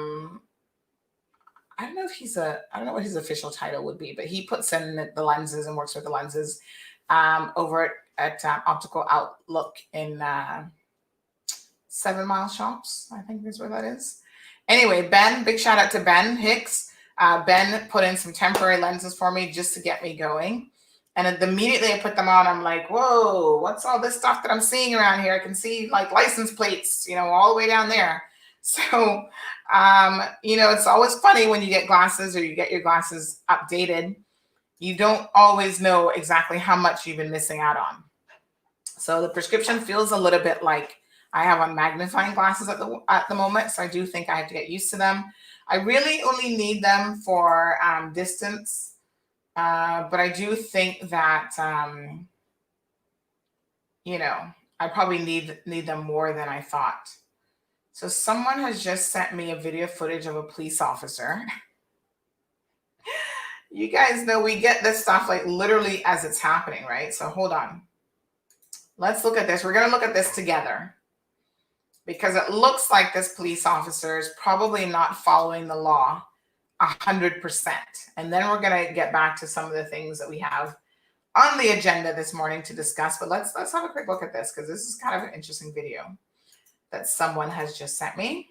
don't know what his official title would be, but he puts in the lenses and works with the lenses over at Optical Outlook in 7 Mile Shops, I think is where that is. Anyway, Ben, big shout out to Ben Hicks. Ben put in some temporary lenses for me just to get me going. And immediately I put them on, I'm like, whoa, what's all this stuff that I'm seeing around here? I can see like license plates, all the way down there. So, it's always funny when you get glasses or you get your glasses updated. You don't always know exactly how much you've been missing out on. So the prescription feels a little bit like I have on magnifying glasses at the moment. So I do think I have to get used to them. I really only need them for distance. But I do think that, I probably need them more than I thought. So someone has just sent me a video footage of a police officer. You guys know we get this stuff like literally as it's happening, right? So hold on. let's look at this. We're going to look at this together because it looks like this police officer is probably not following the law 100%. And then we're going to get back to some of the things that we have on the agenda this morning to discuss. But let's have a quick look at this because this is kind of an interesting video that someone has just sent me.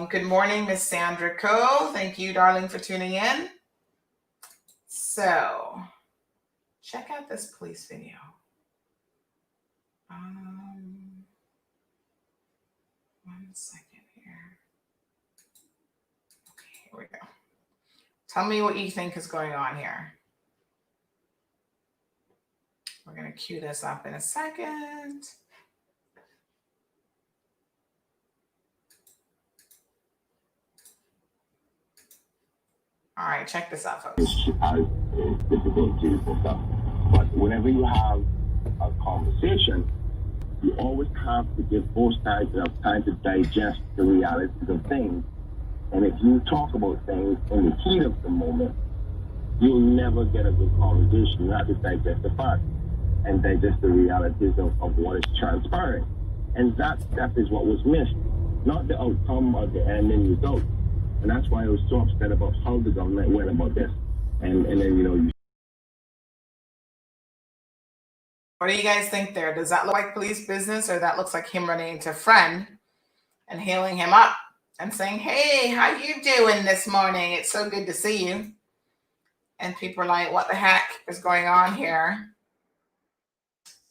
Good morning, Miss Sandra Coe. Thank you, darling, for tuning in. So check out this police video. One second here. Okay, here we go. Tell me what you think is going on here. We're going to cue this up in a second. All right, check this out, folks. It's difficult to stuff. But whenever you have a conversation, you always have to give both sides enough time to digest the realities of things. And if you talk about things in the heat of the moment, you'll never get a good conversation. You have to digest the facts and digest the realities of what is transpiring. And that is what was missed, not the outcome or the ending result. And that's why I was so upset about how the government went about this. And then, What do you guys think there? Does that look like police business, or that looks like him running into a friend and hailing him up and saying, hey, how you doing this morning? It's so good to see you. And people are like, what the heck is going on here?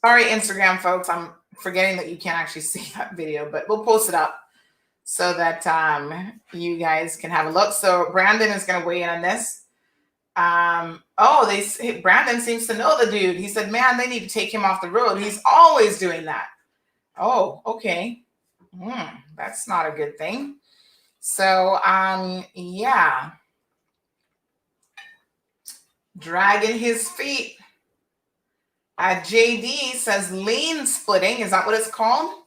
Sorry, Instagram folks, I'm forgetting that you can't actually see that video, but we'll post it up so that you guys can have a look. So Brandon is going to weigh in on this. Brandon seems to know the dude. He said, man, they need to take him off the road. He's always doing that. Oh, okay. That's not a good thing. So, yeah. Dragging his feet. JD says lane splitting. Is that what it's called?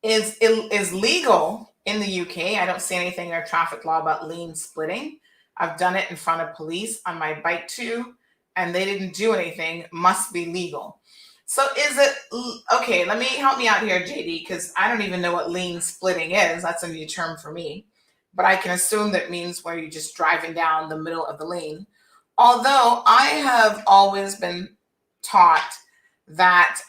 Is legal in the UK. I don't see anything in our traffic law about lane splitting. I've done it in front of police on my bike too, and they didn't do anything. Must be legal. So is it, okay, help me out here, JD, because I don't even know what lane splitting is. That's a new term for me. But I can assume that means where you're just driving down the middle of the lane. Although I have always been taught that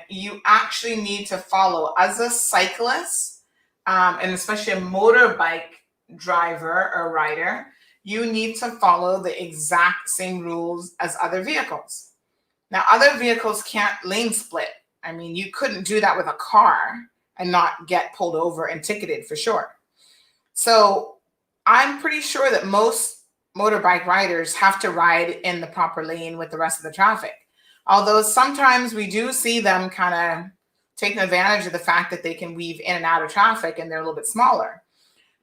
you actually need to follow, as a cyclist, and especially a motorbike driver or rider, you need to follow the exact same rules as other vehicles. Now, other vehicles can't lane split. I mean, you couldn't do that with a car and not get pulled over and ticketed for sure. So I'm pretty sure that most motorbike riders have to ride in the proper lane with the rest of the traffic. Although sometimes we do see them kind of taking advantage of the fact that they can weave in and out of traffic and they're a little bit smaller.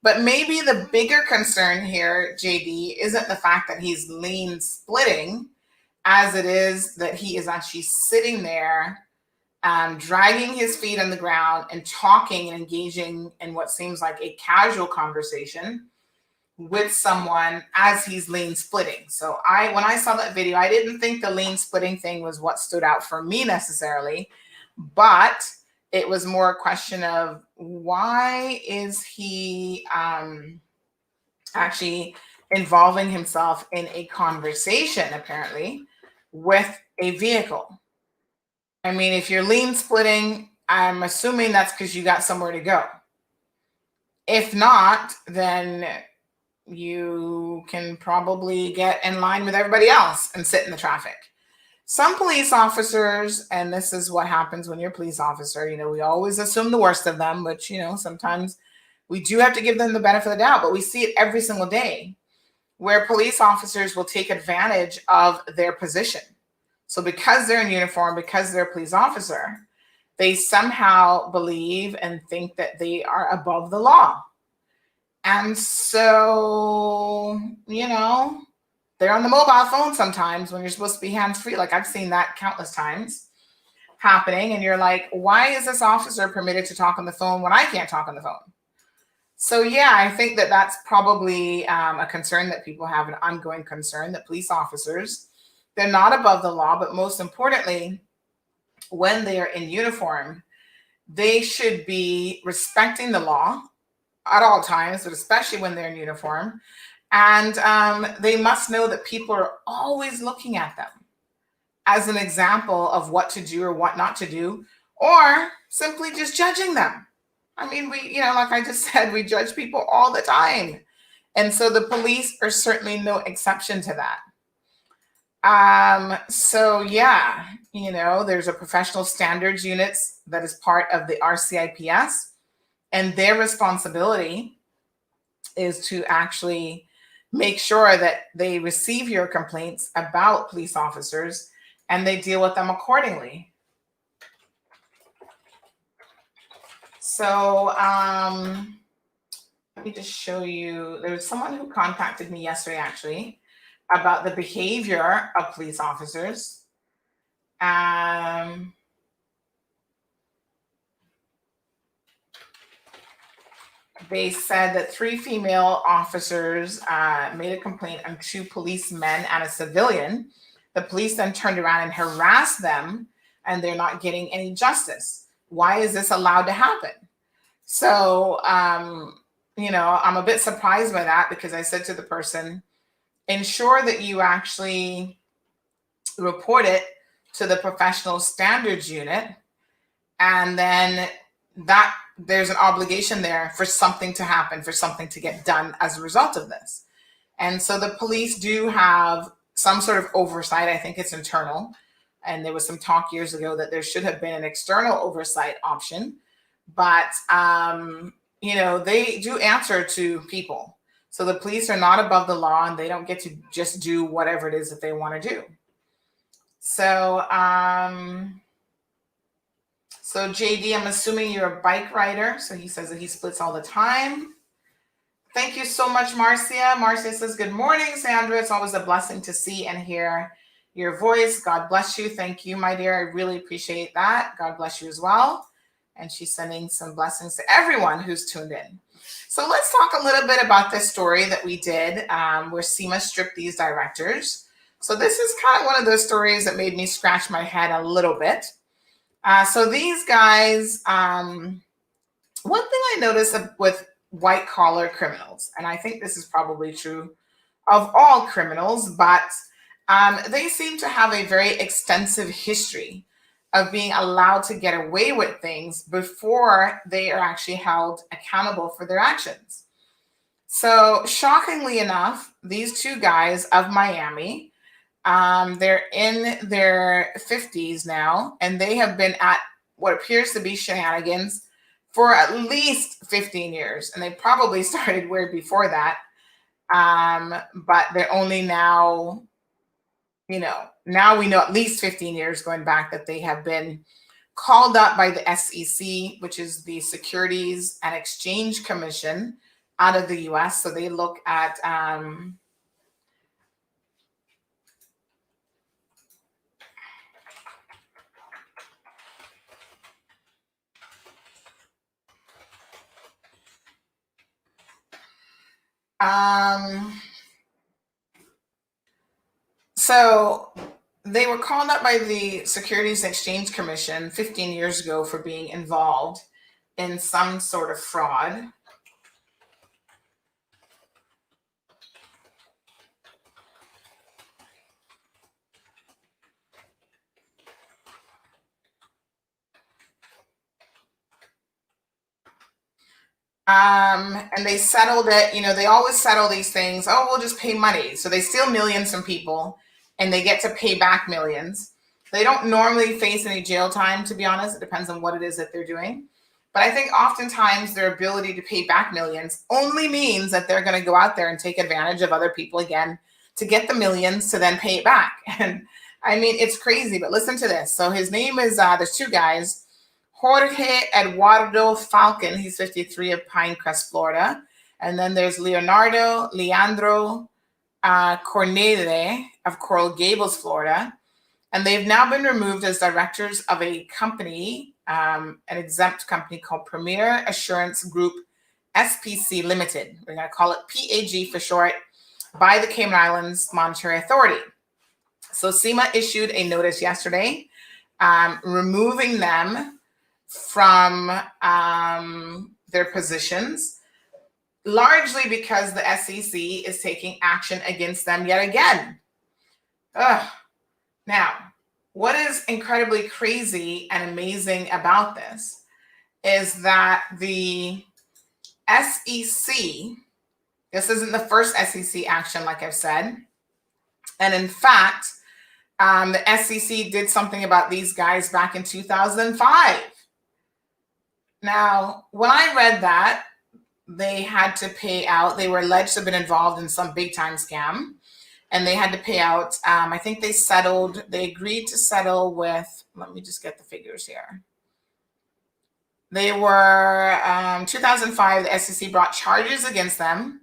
But maybe the bigger concern here, JD, isn't the fact that he's lane splitting as it is that he is actually sitting there, dragging his feet on the ground and talking and engaging in what seems like a casual conversation with someone as he's lane splitting. So when I saw that video, I didn't think the lane splitting thing was what stood out for me necessarily, but it was more a question of why is he actually involving himself in a conversation, apparently, with a vehicle. I mean, if you're lane splitting, I'm assuming that's because you got somewhere to go. If not, then you can probably get in line with everybody else and sit in the traffic. Some police officers, and this is what happens when you're a police officer, we always assume the worst of them, but sometimes we do have to give them the benefit of the doubt, but we see it every single day where police officers will take advantage of their position. So because they're in uniform, because they're a police officer, they somehow believe and think that they are above the law. And so, they're on the mobile phone sometimes when you're supposed to be hands-free. Like I've seen that countless times happening. And you're like, why is this officer permitted to talk on the phone when I can't talk on the phone? So yeah, I think that that's probably a concern that people have, an ongoing concern that police officers they're not above the law, but most importantly, when they are in uniform, they should be respecting the law at all times, but especially when they're in uniform. And they must know that people are always looking at them as an example of what to do or what not to do, or simply just judging them. I mean, like I just said, we judge people all the time. And so the police are certainly no exception to that. So yeah, there's a professional standards units that is part of the RCIPS, and their responsibility is to actually make sure that they receive your complaints about police officers and they deal with them accordingly. So let me just show you, there was someone who contacted me yesterday actually about the behavior of police officers. They said that 3 female officers made a complaint on 2 policemen and a civilian. The police then turned around and harassed them, and they're not getting any justice. Why is this allowed to happen? So, I'm a bit surprised by that, because I said to the person, ensure that you actually report it to the professional standards unit, and then that there's an obligation there for something to happen, for something to get done as a result of this. And so the police do have some sort of oversight. I think it's internal. And there was some talk years ago that there should have been an external oversight option. But, they do answer to people. So the police are not above the law, and they don't get to just do whatever it is that they want to do. So, So JD, I'm assuming you're a bike rider. So he says that he splits all the time. Thank you so much, Marcia. Marcia says, good morning, Sandra. It's always a blessing to see and hear your voice. God bless you. Thank you, my dear. I really appreciate that. God bless you as well. And she's sending some blessings to everyone who's tuned in. So let's talk a little bit about this story that we did where CIMA stripped these directors. So this is kind of one of those stories that made me scratch my head a little bit. So these guys, one thing I noticed with white collar criminals, and I think this is probably true of all criminals, but they seem to have a very extensive history of being allowed to get away with things before they are actually held accountable for their actions. So shockingly enough, these 2 guys of Miami, they're in their 50s now, and they have been at what appears to be shenanigans for at least 15 years. And they probably started way before that. But they're only now, now we know at least 15 years going back that they have been called up by the SEC, which is the Securities and Exchange Commission out of the US. So they look at, so they were called up by the Securities and Exchange Commission 15 years ago for being involved in some sort of fraud. And they settled it, they always settle these things. Oh, we'll just pay money. So they steal millions from people and they get to pay back millions. They don't normally face any jail time, to be honest. It depends on what it is that they're doing. But I think oftentimes their ability to pay back millions only means that they're going to go out there and take advantage of other people again to get the millions to then pay it back. And I mean, it's crazy, but listen to this. So his name is, there's 2 guys. Jorge Eduardo Falcon, he's 53, of Pinecrest, Florida. And then there's Leandro Cornele of Coral Gables, Florida. And they've now been removed as directors of a company, an exempt company called Premier Assurance Group, SPC Limited. We're going to call it PAG for short, by the Cayman Islands Monetary Authority. So CIMA issued a notice yesterday removing them from their positions, largely because the SEC is taking action against them yet again. Now, what is incredibly crazy and amazing about this is that the SEC, this isn't the first SEC action, like I've said. And in fact, the SEC did something about these guys back in 2005. Now, when I read that, they had to pay out, they were alleged to have been involved in some big time scam, and they had to pay out, I think they agreed to settle with, let me just get the figures here. They were, 2005, the SEC brought charges against them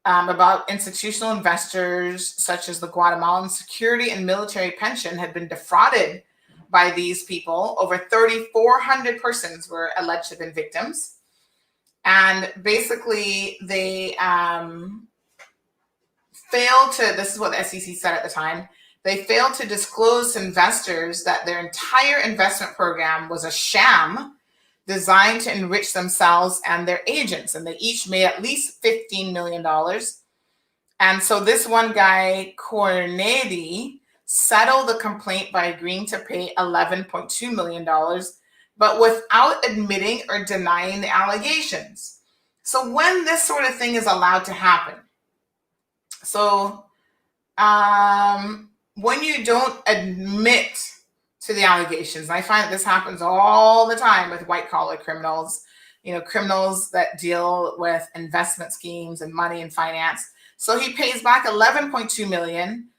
about institutional investors such as the Guatemalan security and military pension had been defrauded by these people. Over 3,400 persons were alleged to have been victims. And basically they failed to, this is what the SEC said at the time, they failed to disclose to investors that their entire investment program was a sham designed to enrich themselves and their agents. And they each made at least $15 million. And so this one guy, Cornedi, settled the complaint by agreeing to pay $11.2 million, but without admitting or denying the allegations. So when this sort of thing is allowed to happen, so when you don't admit to the allegations, I find that this happens all the time with white collar criminals, criminals that deal with investment schemes and money and finance. So he pays back $11.2 million.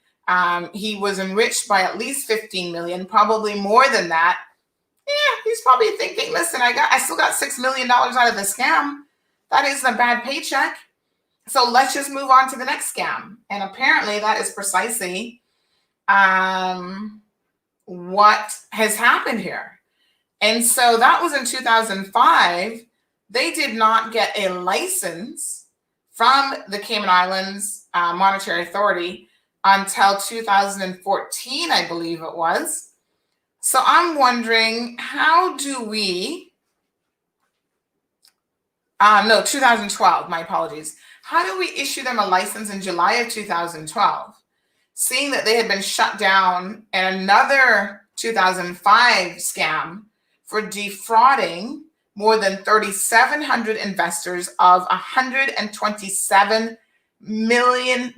He was enriched by at least $15 million, probably more than that. Yeah, he's probably thinking, listen, I still got $6 million out of the scam. That isn't a bad paycheck. So let's just move on to the next scam. And apparently that is precisely what has happened here. And so that was in 2005. They did not get a license from the Cayman Islands Monetary Authority until 2014, I believe it was. So I'm wondering, how do we, 2012, my apologies. How do we issue them a license in July of 2012? Seeing that they had been shut down in another 2005 scam for defrauding more than 3,700 investors of $127 million.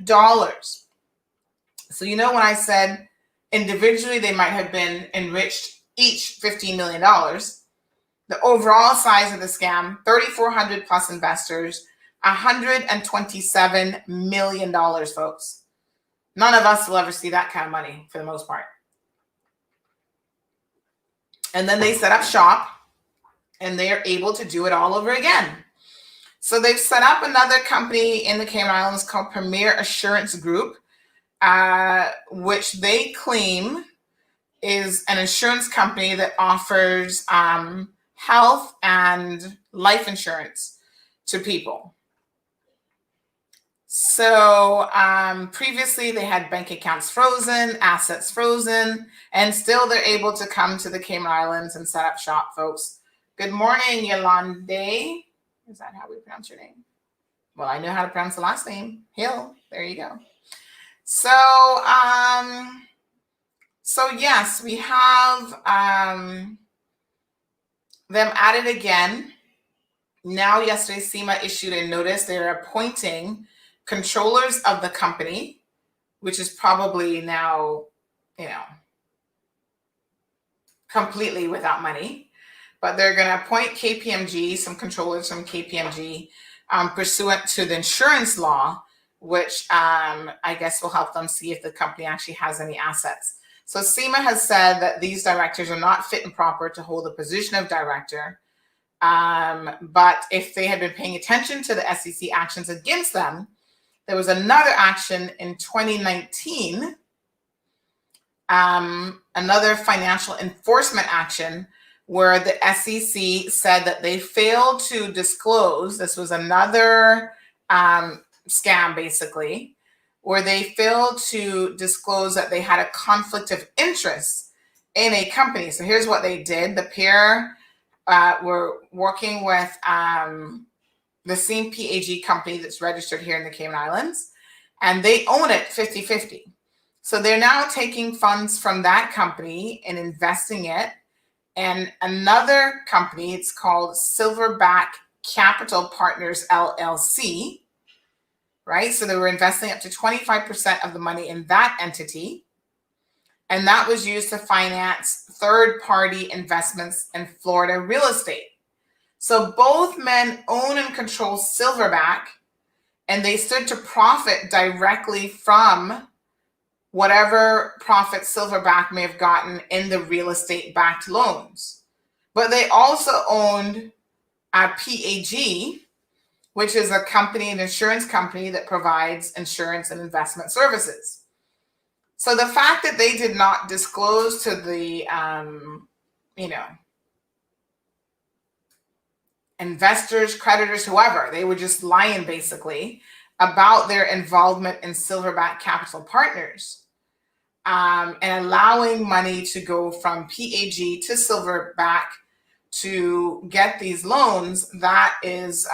So, when I said individually they might have been enriched each $15 million, the overall size of the scam, 3,400 plus investors, $127 million, folks. None of us will ever see that kind of money for the most part. And then they set up shop and they are able to do it all over again. So they've set up another company in the Cayman Islands called Premier Assurance Group, which they claim is an insurance company that offers health and life insurance to people. So previously they had bank accounts frozen, assets frozen, and still they're able to come to the Cayman Islands and set up shop, folks. Good morning, Yolande. Is that how we pronounce your name? Well, I know how to pronounce the last name. Hill. There you go. So, yes, we have them at it again. Now, yesterday, CIMA issued a notice. They're appointing controllers of the company, which is probably now, completely without money. But they're going to appoint KPMG, some controllers from KPMG, pursuant to the insurance law, which I guess will help them see if the company actually has any assets. So CIMA has said that these directors are not fit and proper to hold the position of director. But if they had been paying attention to the SEC actions against them, there was another action in 2019, another financial enforcement action where the SEC said that they failed to disclose, this was another scam basically, where they failed to disclose that they had a conflict of interest in a company. So here's what they did. The pair were working with the same PAG company that's registered here in the Cayman Islands, and they own it 50-50. So they're now taking funds from that company and investing it in another company. It's called Silverback Capital Partners LLC, right? So they were investing up to 25% of the money in that entity. And that was used to finance third-party investments in Florida real estate. So both men own and control Silverback, and they stood to profit directly from whatever profit Silverback may have gotten in the real estate-backed loans. But they also owned PAG, which is a company, an insurance company that provides insurance and investment services. So the fact that they did not disclose to the, investors, creditors, whoever, they were just lying basically about their involvement in Silverback Capital Partners, and allowing money to go from PAG to Silverback to get these loans, that is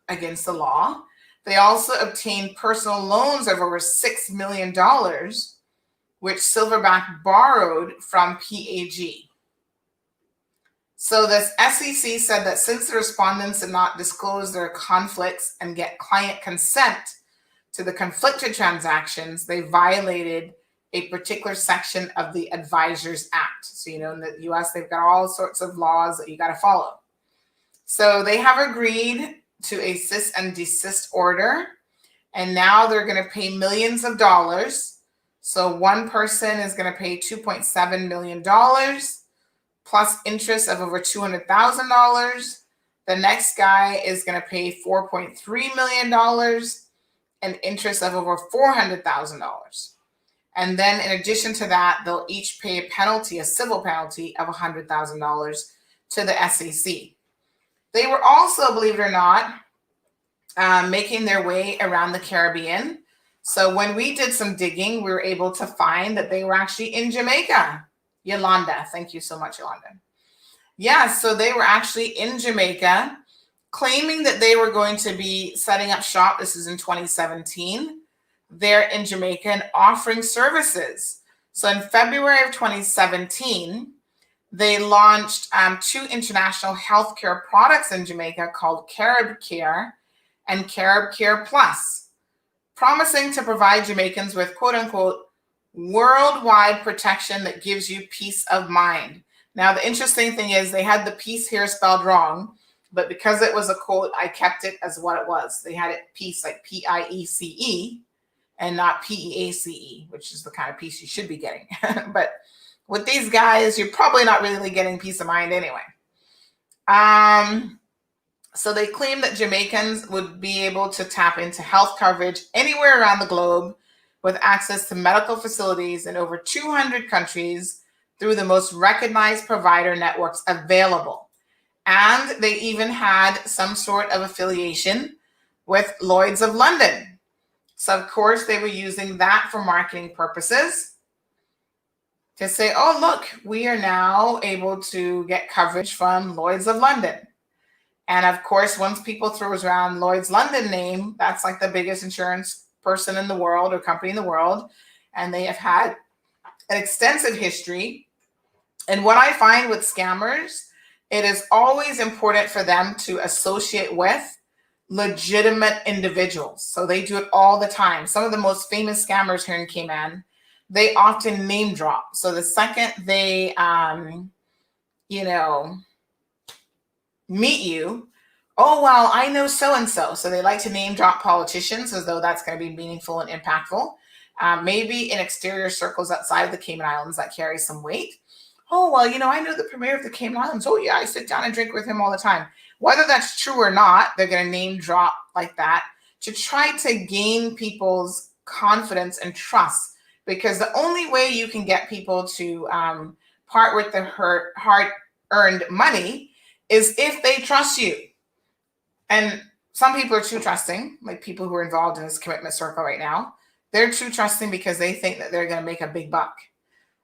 against the law. They also obtained personal loans of over $6 million, which Silverback borrowed from PAG. So this SEC said that since the respondents did not disclose their conflicts and get client consent to the conflicted transactions, they violated a particular section of the Advisors Act. So, in the US, they've got all sorts of laws that you got to follow. So they have agreed to a cease and desist order, and now they're going to pay millions of dollars. So one person is going to pay $2.7 million plus interest of over $200,000. The next guy is going to pay $4.3 million and interest of over $400,000. And then in addition to that, they'll each pay a penalty, a civil penalty of $100,000 to the SEC. They were also, believe it or not, making their way around the Caribbean. So when we did some digging, we were able to find that they were actually in Jamaica. Yolanda, thank you so much, Yolanda. Yeah, so they were actually in Jamaica, claiming that they were going to be setting up shop. This is in 2017. They're in Jamaica and offering services. So in February of 2017, they launched 2 international healthcare products in Jamaica called Carib Care and Carib Care Plus, promising to provide Jamaicans with quote unquote worldwide protection that gives you peace of mind. Now, the interesting thing is they had the peace here spelled wrong, but because it was a quote, I kept it as what it was. They had it peace, like P-I-E-C-E, and not P-E-A-C-E, which is the kind of peace you should be getting. But with these guys, you're probably not really getting peace of mind anyway. So they claim that Jamaicans would be able to tap into health coverage anywhere around the globe with access to medical facilities in over 200 countries through the most recognized provider networks available. And they even had some sort of affiliation with Lloyd's of London. So of course they were using that for marketing purposes to say, oh, look, we are now able to get coverage from Lloyd's of London. And of course, once people throw around Lloyd's London name, that's like the biggest insurance person in the world or company in the world. And they have had an extensive history. And what I find with scammers, it is always important for them to associate with legitimate individuals. So they do it all the time. Some of the most famous scammers here in Cayman, they often name drop. So the second they, meet you, oh, well, I know so-and-so. So they like to name drop politicians as though that's going to be meaningful and impactful. Maybe in exterior circles outside of the Cayman Islands that carry some weight. Oh, well, I know the premier of the Cayman Islands. Oh, yeah, I sit down and drink with him all the time. Whether that's true or not, they're going to name drop like that to try to gain people's confidence and trust. Because the only way you can get people to part with their hard-earned money is if they trust you. And some people are too trusting, like people who are involved in this commitment circle right now. They're too trusting because they think that they're going to make a big buck.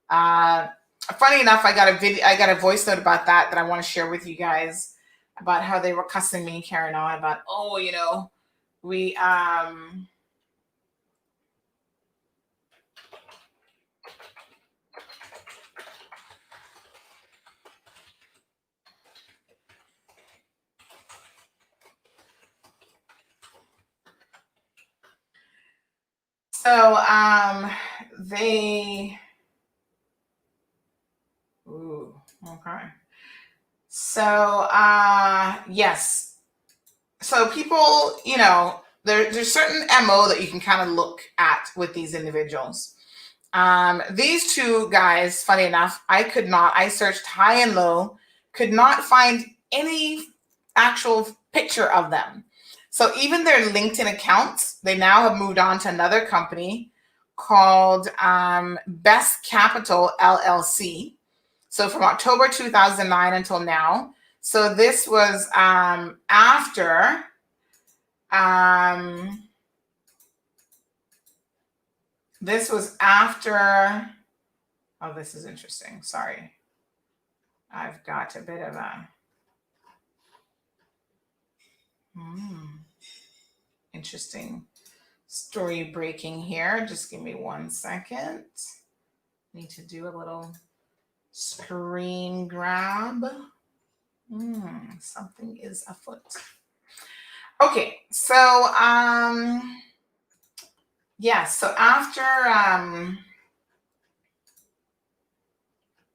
Funny enough, I got a voice note about that I want to share with you guys about how they were cussing me and carrying on about, oh, you know, we so they okay. So yes. So people, you know, there's certain MO that you can kind of look at with these individuals. These two guys, funny enough, I searched high and low, could not find any actual picture of them. So even their LinkedIn accounts, they now have moved on to another company called Best Capital LLC. So from October 2009 until now. So this was after oh, this is interesting. Sorry. I've got a bit of a interesting story breaking here. Just give me 1 second. Need to do a little screen grab. Something is afoot. Okay, so so after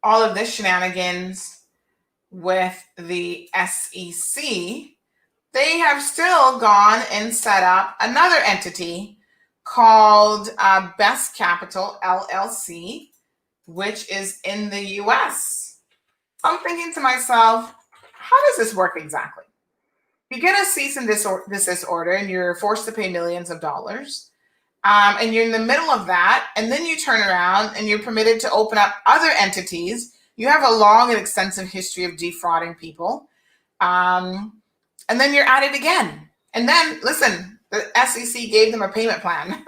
all of this shenanigans with the SEC, they have still gone and set up another entity called Best Capital LLC, which is in the US. I'm thinking to myself, how does this work exactly? You get a cease and desist order and you're forced to pay millions of dollars. And you're in the middle of that. And then you turn around and you're permitted to open up other entities. You have a long and extensive history of defrauding people. And then you're at it again. And then, listen, the SEC gave them a payment plan.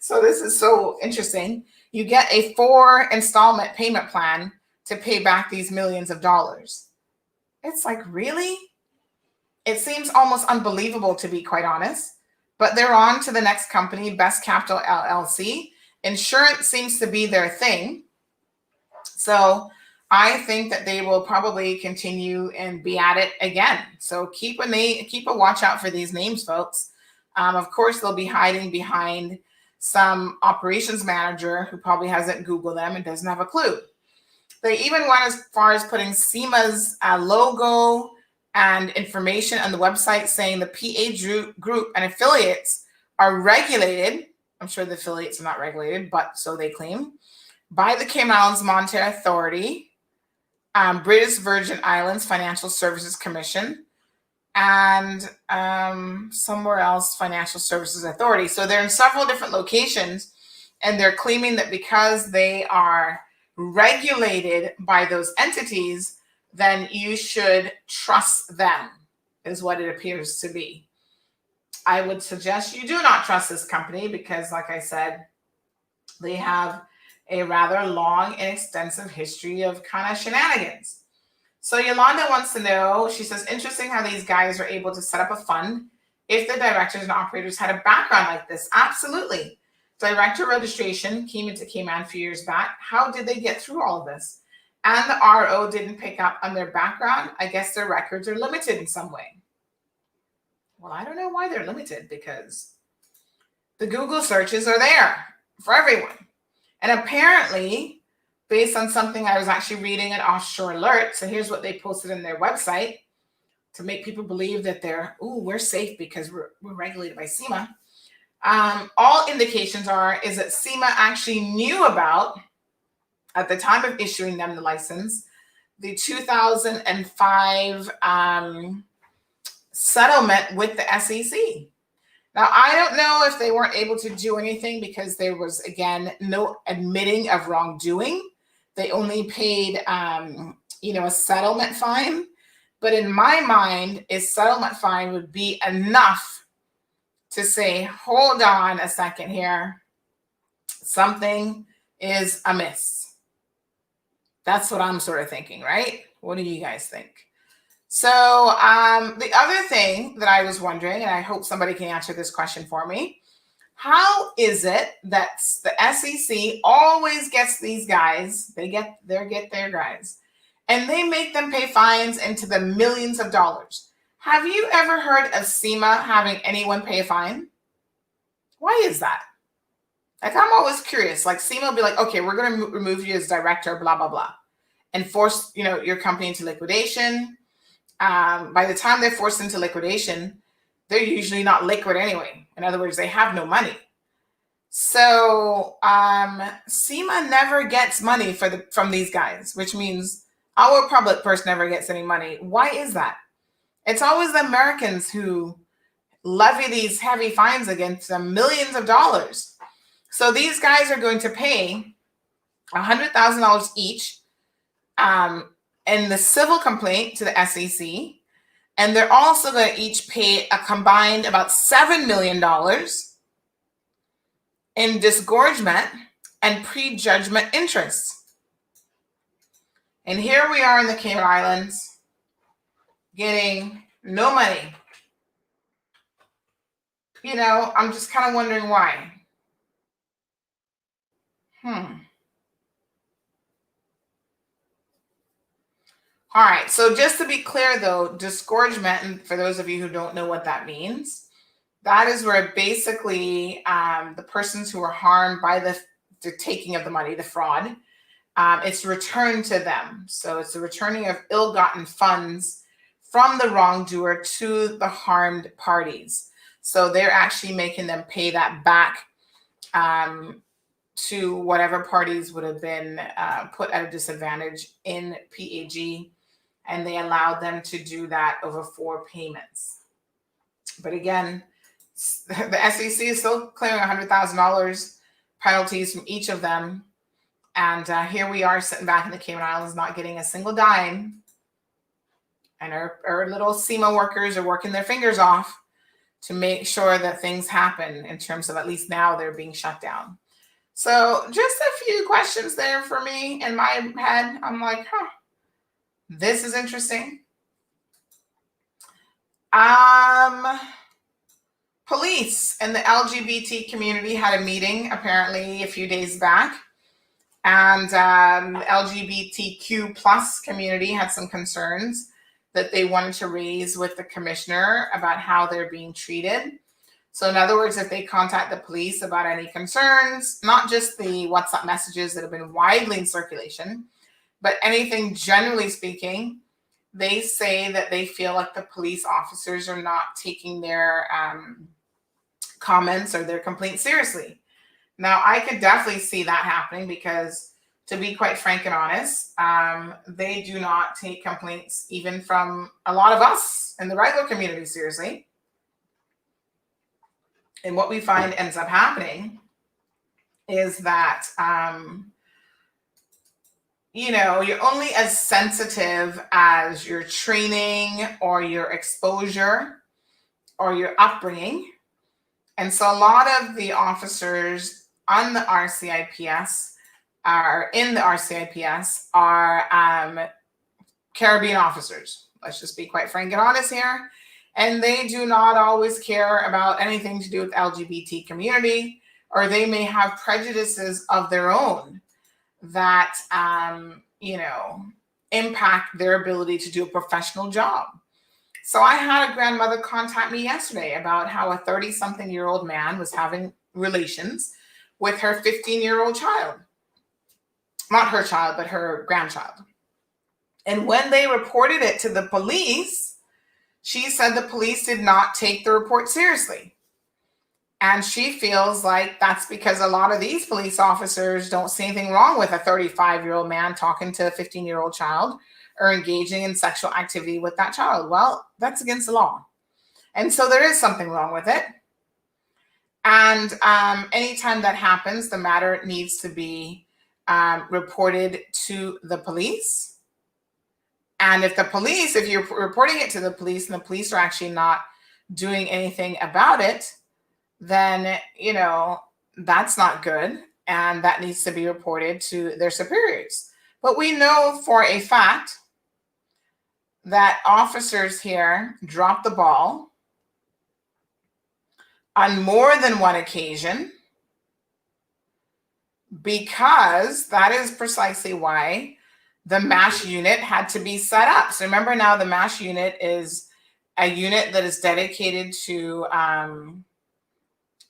So this is so interesting. You get a 4 installment payment plan to pay back these millions of dollars. It's like, really? It seems almost unbelievable, to be quite honest. But they're on to the next company, Best Capital LLC. Insurance seems to be their thing. So I think that they will probably continue and be at it again. So keep a watch out for these names, folks. Of course, they'll be hiding behind some operations manager who probably hasn't Googled them and doesn't have a clue. They even went as far as putting CIMA's logo and information on the website saying the PA group and affiliates are regulated. I'm sure the affiliates are not regulated, but so they claim, by the Cayman Islands Monetary Authority, British Virgin Islands Financial Services Commission, and somewhere else, Financial Services Authority. So they're in several different locations, and they're claiming that because they are regulated by those entities, then you should trust them, is what it appears to be. I would suggest you do not trust this company because, like I said, they have a rather long and extensive history of kind of shenanigans. So Yolanda wants to know, she says, interesting how these guys are able to set up a fund if the directors and operators had a background like this. Absolutely. Director registration came into Cayman a few years back. How did they get through all of this? And the RO didn't pick up on their background. I guess their records are limited in some way. Well, I don't know why they're limited, because the Google searches are there for everyone. And apparently, based on something I was actually reading at Offshore Alert, so here's what they posted in their website to make people believe that we're safe because we're regulated by CIMA. All indications is that CIMA actually knew about, at the time of issuing them the license, the 2005 settlement with the SEC. Now, I don't know if they weren't able to do anything because there was, again, no admitting of wrongdoing. They only paid, a settlement fine. But in my mind, a settlement fine would be enough to say, hold on a second here, something is amiss. That's what I'm sort of thinking, right? What do you guys think? So the other thing that I was wondering, and I hope somebody can answer this question for me, how is it that the SEC always gets these guys, they get their guys, and they make them pay fines into the millions of dollars? Have you ever heard of CIMA having anyone pay a fine? Why is that? Like, I'm always curious. Like, CIMA will be like, okay, we're going to remove you as director, blah, blah, blah, and force, your company into liquidation. By the time they're forced into liquidation, they're usually not liquid anyway. In other words, they have no money. So CIMA never gets money from these guys, which means our public purse never gets any money. Why is that? It's always the Americans who levy these heavy fines against them, millions of dollars. So these guys are going to pay $100,000 each in the civil complaint to the SEC. And they're also going to each pay a combined about $7 million in disgorgement and prejudgment interest. And here we are in the Cayman Islands getting no money. I'm just kind of wondering why. All right, so just to be clear though, disgorgement, and for those of you who don't know what that means, that is where basically the persons who are harmed by the taking of the money, the fraud, it's returned to them. So it's the returning of ill-gotten funds from the wrongdoer to the harmed parties. So they're actually making them pay that back to whatever parties would have been put at a disadvantage in PAG. And they allowed them to do that over 4 payments. But again, the SEC is still clearing $100,000 penalties from each of them. And here we are sitting back in the Cayman Islands not getting a single dime. And our little CIMA workers are working their fingers off to make sure that things happen in terms of, at least now, they're being shut down. So just a few questions there for me in my head. I'm like, this is interesting. Police and the LGBT community had a meeting apparently a few days back, and the LGBTQ plus community had some concerns that they wanted to raise with the commissioner about how they're being treated. So in other words, if they contact the police about any concerns, not just the WhatsApp messages that have been widely in circulation, but anything generally speaking, they say that they feel like the police officers are not taking their comments or their complaints seriously. Now, I could definitely see that happening because, to be quite frank and honest, they do not take complaints even from a lot of us in the regular community seriously. And what we find ends up happening is that you're only as sensitive as your training or your exposure or your upbringing. And so a lot of the officers on the RCIPS are Caribbean officers. Let's just be quite frank and honest here. And they do not always care about anything to do with LGBT community, or they may have prejudices of their own that, impact their ability to do a professional job. So I had a grandmother contact me yesterday about how a 30-something-year-old man was having relations with her 15-year-old child. Not her child, but her grandchild. And when they reported it to the police, she said the police did not take the report seriously. And she feels like that's because a lot of these police officers don't see anything wrong with a 35-year-old man talking to a 15-year-old child or engaging in sexual activity with that child. Well, that's against the law. And so there is something wrong with it. And anytime that happens, the matter needs to be reported to the police. And if you're reporting it to the police and the police are actually not doing anything about it, then, that's not good. And that needs to be reported to their superiors. But we know for a fact that officers here dropped the ball on more than one occasion, because that is precisely why the MASH unit had to be set up. So remember, now the MASH unit is a unit that is dedicated to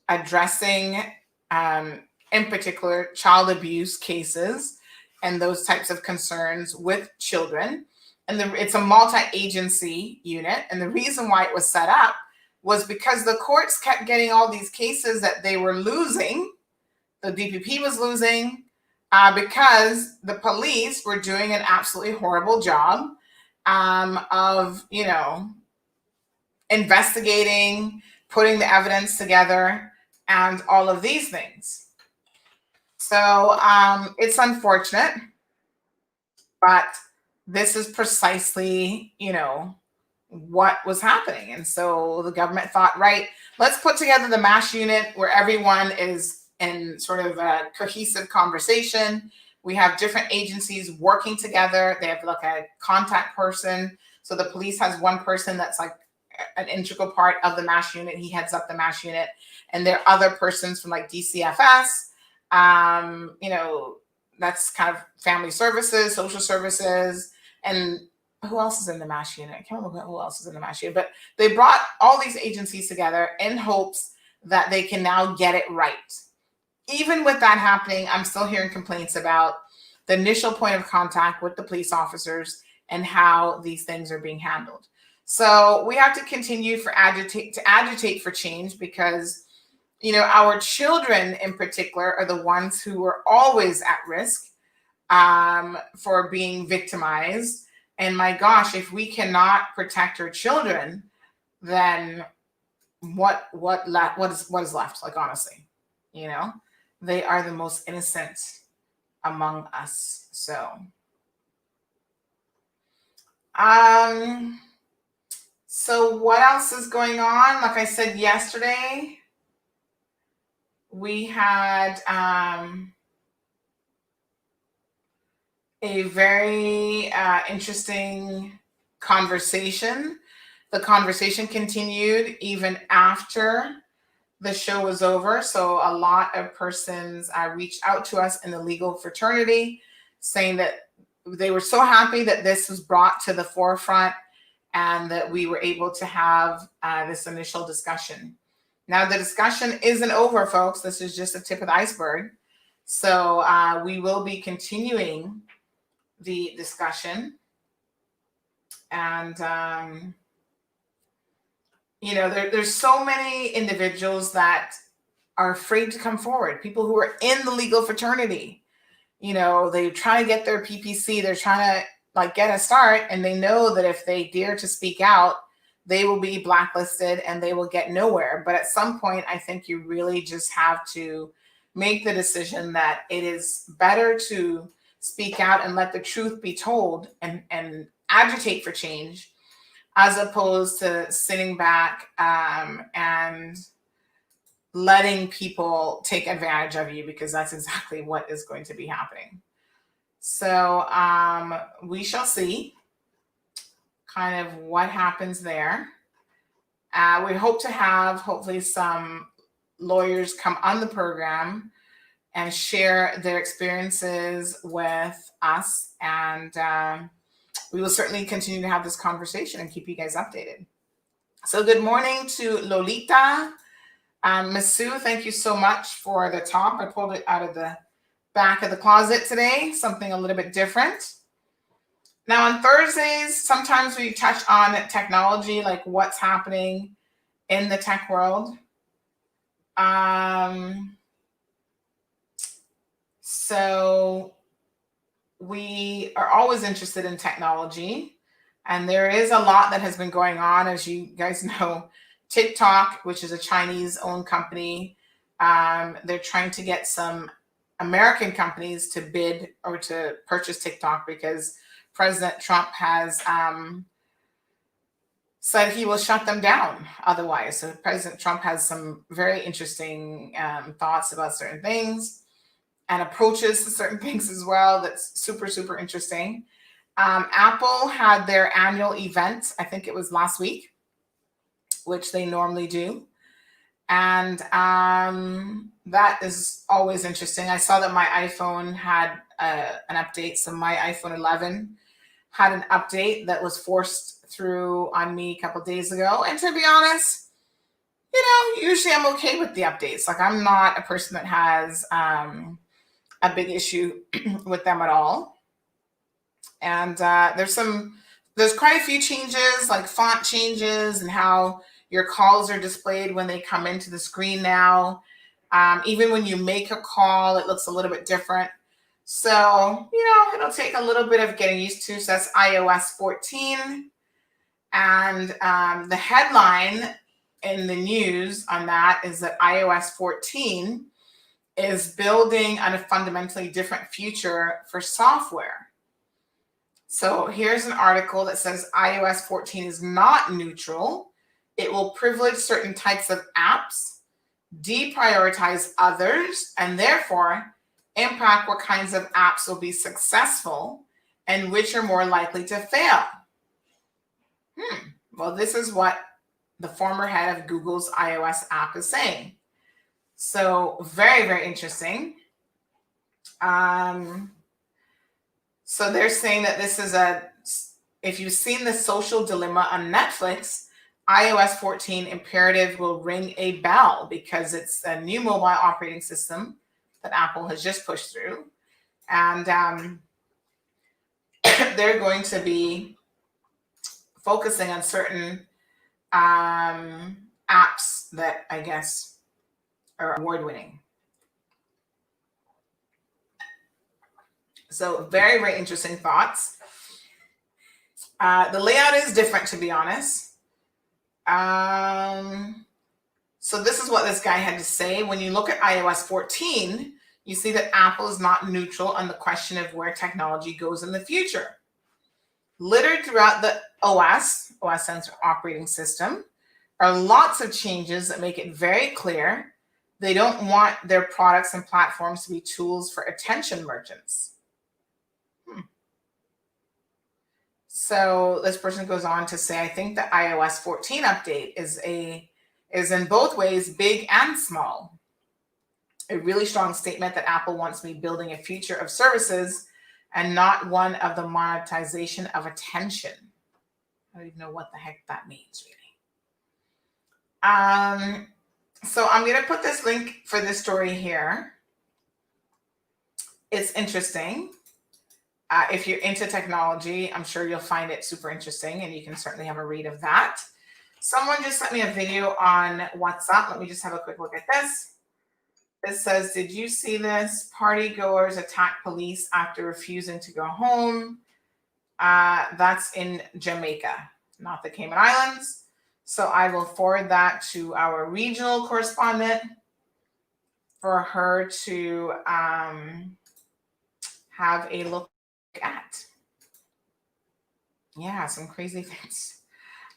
addressing, in particular, child abuse cases and those types of concerns with children. And it's a multi-agency unit. And the reason why it was set up was because the courts kept getting all these cases that they were losing. The DPP was losing because the police were doing an absolutely horrible job of, investigating, putting the evidence together, and all of these things. So it's unfortunate, but this is precisely, what was happening. And so the government thought, right, let's put together the MASH unit where everyone is in sort of a cohesive conversation. We have different agencies working together. They have like a contact person. So the police has one person that's like an integral part of the MASH unit. He heads up the MASH unit. And there are other persons from like DCFS, that's kind of family services, social services, and who else is in the MASH unit? I can't remember who else is in the MASH unit, but they brought all these agencies together in hopes that they can now get it right. Even with that happening, I'm still hearing complaints about the initial point of contact with the police officers and how these things are being handled. So we have to continue to agitate for change, because our children in particular are the ones who are always at risk for being victimized. And my gosh, if we cannot protect our children, then what is left? Like, honestly, they are the most innocent among us. So, so what else is going on? Like I said yesterday, we had a very interesting conversation. The conversation continued even after the show was over. So a lot of persons reached out to us in the legal fraternity saying that they were so happy that this was brought to the forefront and that we were able to have this initial discussion. Now, the discussion isn't over, folks. This is just the tip of the iceberg. So we will be continuing the discussion. And, there's so many individuals that are afraid to come forward. People who are in the legal fraternity, they try to get their PPC. They're trying to get a start, and they know that if they dare to speak out, they will be blacklisted and they will get nowhere. But at some point, I think you really just have to make the decision that it is better to speak out and let the truth be told and agitate for change, as opposed to sitting back and letting people take advantage of you, because that's exactly what is going to be happening. So we shall see kind of what happens there. We hope to have hopefully some lawyers come on the program and share their experiences with us. And we will certainly continue to have this conversation and keep you guys updated. So good morning to Lolita. Miss Sue, thank you so much for the top. I pulled it out of the back of the closet today, something a little bit different. Now on Thursdays, sometimes we touch on technology, like what's happening in the tech world. So we are always interested in technology, and there is a lot that has been going on. As you guys know, TikTok, which is a Chinese-owned company, they're trying to get some American companies to bid or to purchase TikTok, because President Trump has said he will shut them down otherwise. So President Trump has some very interesting thoughts about certain things and approaches to certain things as well. That's super, super interesting. Apple had their annual event, I think it was last week, which they normally do. And that is always interesting. I saw that my iPhone had an update. So my iPhone 11 had an update that was forced through on me a couple of days ago. And to be honest, usually I'm okay with the updates. Like, I'm not a person that has a big issue with them at all. And there's quite a few changes, like font changes and how your calls are displayed when they come into the screen now. Even when you make a call, it looks a little bit different. So, it'll take a little bit of getting used to. So that's iOS 14. And the headline in the news on that is that iOS 14 is building on a fundamentally different future for software. So here's an article that says iOS 14 is not neutral. It will privilege certain types of apps, deprioritize others, and therefore impact what kinds of apps will be successful and which are more likely to fail. Well, this is what the former head of Google's iOS app is saying. So very, very interesting. So they're saying that this is if you've seen The Social Dilemma on Netflix, iOS 14 imperative will ring a bell because it's a new mobile operating system that Apple has just pushed through. And they're going to be focusing on certain apps that I guess are award-winning. So very, very interesting thoughts. The layout is different, to be honest. So this is what this guy had to say. When you look at iOS 14, you see that Apple is not neutral on the question of where technology goes in the future. Littered throughout the OS stands for operating system, are lots of changes that make it very clear they don't want their products and platforms to be tools for attention merchants. So this person goes on to say, I think the iOS 14 update is in both ways big and small. A really strong statement that Apple wants to be building a future of services and not one of the monetization of attention. I don't even know what the heck that means, really. So I'm going to put this link for this story here. It's interesting. If you're into technology, I'm sure you'll find it super interesting, and you can certainly have a read of that. Someone just sent me a video on WhatsApp. Let me just have a quick look at this. It says, did you see this? Party goers attack police after refusing to go home. That's in Jamaica, not the Cayman Islands. So I will forward that to our regional correspondent for her to have a look at. Yeah, some crazy things.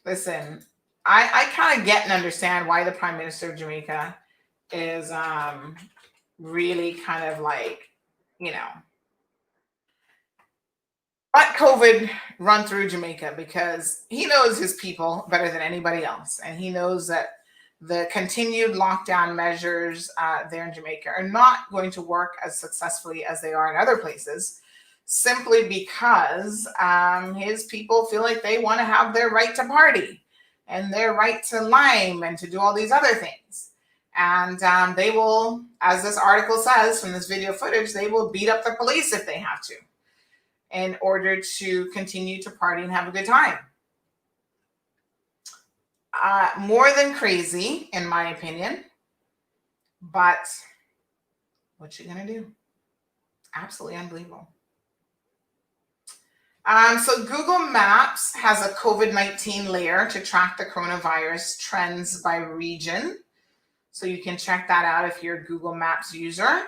Listen, I kind of get and understand why the Prime Minister of Jamaica is really kind of like, let COVID run through Jamaica, because he knows his people better than anybody else. And he knows that the continued lockdown measures there in Jamaica are not going to work as successfully as they are in other places, simply because his people feel like they want to have their right to party and their right to lime and to do all these other things. And they will, as this article says from this video footage, they will beat up the police if they have to in order to continue to party and have a good time. More than crazy, in my opinion. But what you gonna do? Absolutely unbelievable. So Google Maps has a COVID-19 layer to track the coronavirus trends by region. So you can check that out if you're a Google Maps user.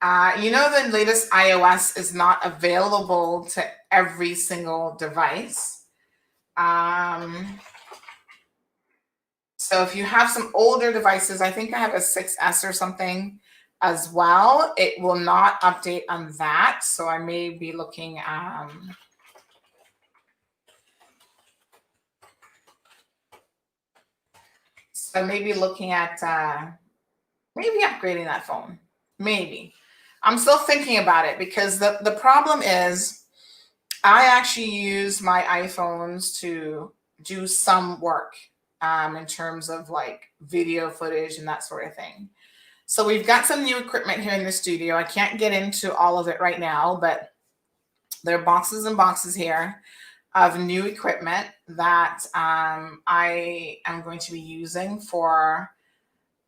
The latest iOS is not available to every single device. So if you have some older devices, I think I have a 6S or something as well. It will not update on that. So I may be looking so maybe looking at maybe upgrading that phone. Maybe. I'm still thinking about it because the problem is I actually use my iPhones to do some work in terms of like video footage and that sort of thing. So we've got some new equipment here in the studio. I can't get into all of it right now, but there are boxes and boxes here of new equipment that I am going to be using for,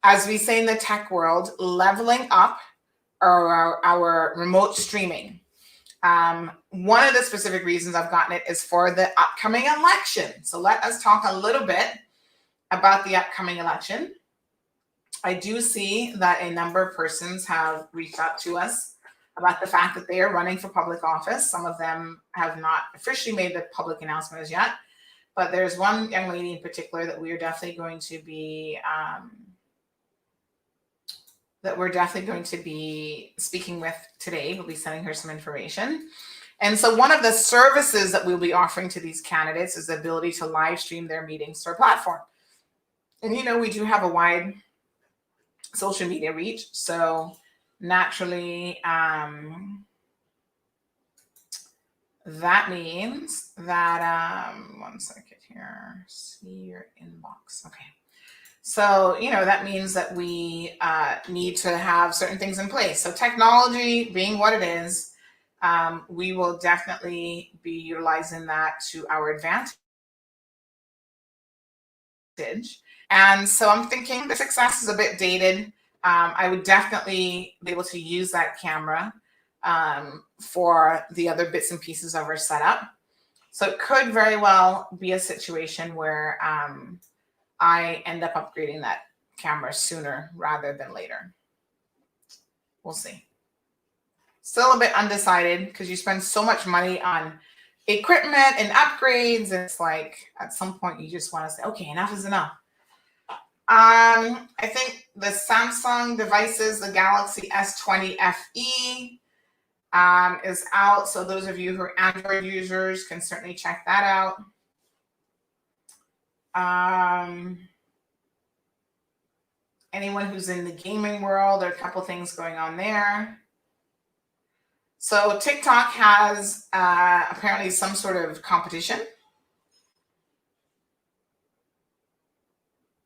as we say in the tech world, leveling up our remote streaming. One of the specific reasons I've gotten it is for the upcoming election. So let us talk a little bit about the upcoming election. I do see that a number of persons have reached out to us about the fact that they are running for public office. Some of them have not officially made the public announcement as yet, but there's one young lady in particular that we are definitely going to be speaking with today. We'll be sending her some information. And so one of the services that we'll be offering to these candidates is the ability to live stream their meetings to our platform. And, you know, we do have a wide social media reach. So naturally, that means that, one second here, see your inbox. Okay. So, you know, that means that we need to have certain things in place. So technology being what it is, we will definitely be utilizing that to our advantage. And so I'm thinking the 6S is a bit dated. I would definitely be able to use that camera for the other bits and pieces of our setup. So it could very well be a situation where I end up upgrading that camera sooner rather than later. We'll see. Still a bit undecided because you spend so much money on equipment and upgrades. And it's like at some point you just want to say, okay, enough is enough. I think the Samsung devices, the Galaxy S20 FE is out. So those of you who are Android users can certainly check that out. Anyone who's in the gaming world, there are a couple things going on there. So TikTok has apparently some sort of competition.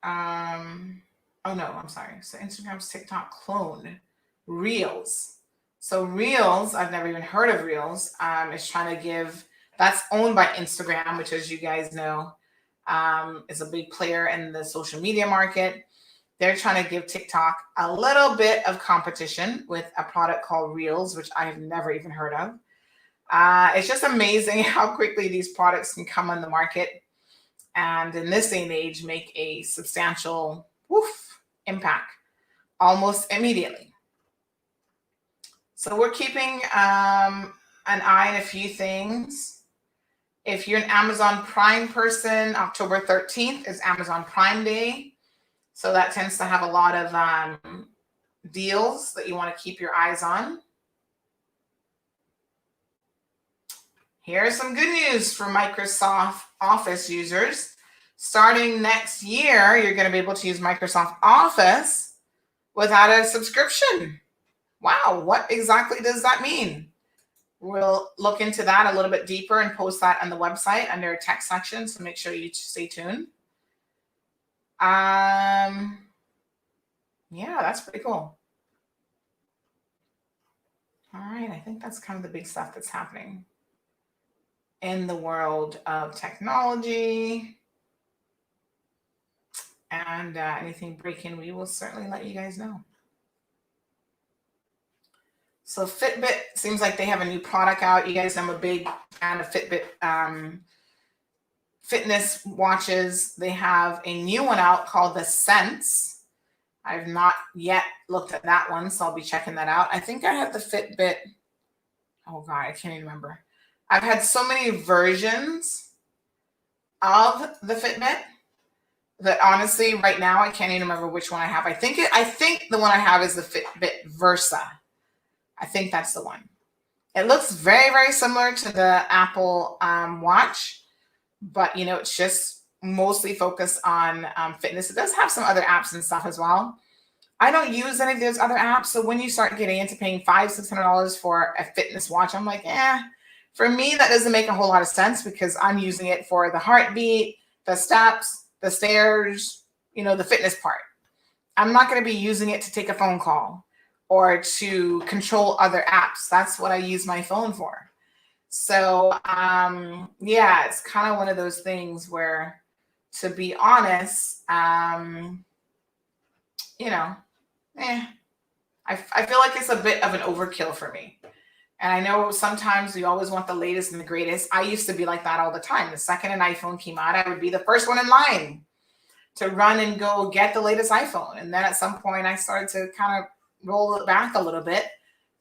Oh no, I'm sorry. So Instagram's TikTok clone, Reels. So Reels, I've never even heard of Reels, is trying to give, that's owned by Instagram, which as you guys know, is a big player in the social media market. They're trying to give TikTok a little bit of competition with a product called Reels, which I have never even heard of. It's just amazing how quickly these products can come on the market and in this day and age make a substantial impact almost immediately. So we're keeping an eye on a few things. If you're an Amazon Prime person, October 13th is Amazon Prime Day. So that tends to have a lot of deals that you want to keep your eyes on. Here's some good news for Microsoft Office users. Starting next year, you're going to be able to use Microsoft Office without a subscription. Wow, what exactly does that mean? We'll look into that a little bit deeper and post that on the website under a tech section, so make sure you stay tuned. Yeah, that's pretty cool. All right, I think that's kind of the big stuff that's happening in the world of technology. And anything breaking, we will certainly let you guys know. So Fitbit seems like they have a new product out. You guys know I'm a big fan of Fitbit fitness watches. They have a new one out called the Sense. I've not yet looked at that one, so I'll be checking that out. I think I have the Fitbit. Oh God, I can't even remember. I've had so many versions of the Fitbit. That honestly, right now, I can't even remember which one I have. I think the one I have is the Fitbit Versa. I think that's the one. It looks very, very similar to the Apple Watch, but it's just mostly focused on fitness. It does have some other apps and stuff as well. I don't use any of those other apps, so when you start getting into paying $500-$600 for a fitness watch, I'm like, for me, that doesn't make a whole lot of sense because I'm using it for the heartbeat, the steps, the stairs, the fitness part. I'm not going to be using it to take a phone call or to control other apps. That's what I use my phone for. So, it's kind of one of those things where, to be honest, I feel like it's a bit of an overkill for me. And I know sometimes we always want the latest and the greatest. I used to be like that all the time. The second an iPhone came out, I would be the first one in line to run and go get the latest iPhone. And then at some point I started to kind of roll it back a little bit,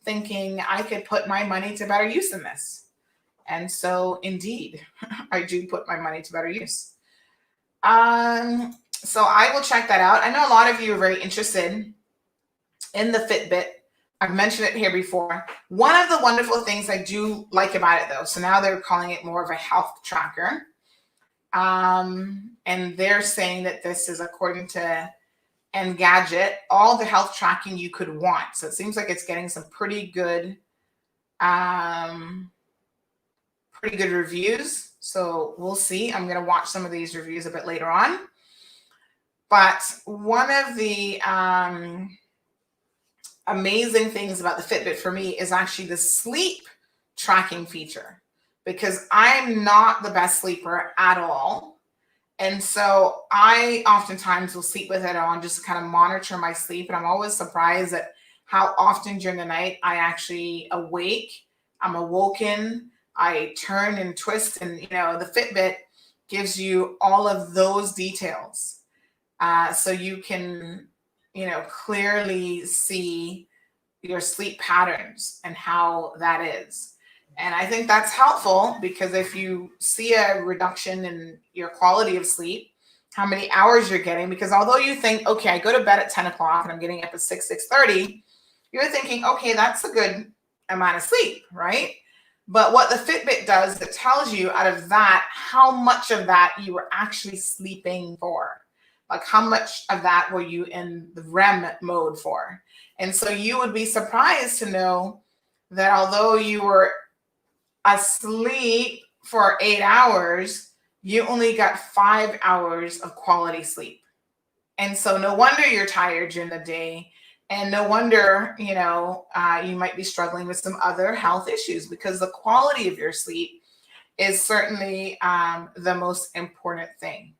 thinking I could put my money to better use than this. And so indeed, I do put my money to better use. So I will check that out. I know a lot of you are very interested in the Fitbit. I've mentioned it here before. One of the wonderful things I do like about it, though, so now they're calling it more of a health tracker. And they're saying that this is, according to Engadget, all the health tracking you could want. So it seems like it's getting some pretty good reviews. So we'll see. I'm going to watch some of these reviews a bit later on. But one of the amazing things about the Fitbit for me is actually the sleep tracking feature, because I'm not the best sleeper at all. And so I oftentimes will sleep with it on just to kind of monitor my sleep. And I'm always surprised at how often during the night I actually I'm awoken, I turn and twist, and the Fitbit gives you all of those details. So you can, clearly see your sleep patterns and how that is. And I think that's helpful, because if you see a reduction in your quality of sleep, how many hours you're getting, because although you think, okay, I go to bed at 10 o'clock and I'm getting up at 6:30, you're thinking, okay, that's a good amount of sleep, right? But what the Fitbit does, it tells you out of that, how much of that you were actually sleeping for. Like, how much of that were you in the REM mode for? And so you would be surprised to know that although you were asleep for 8 hours, you only got 5 hours of quality sleep. And so no wonder you're tired during the day. And no wonder, you might be struggling with some other health issues, because the quality of your sleep is certainly the most important thing.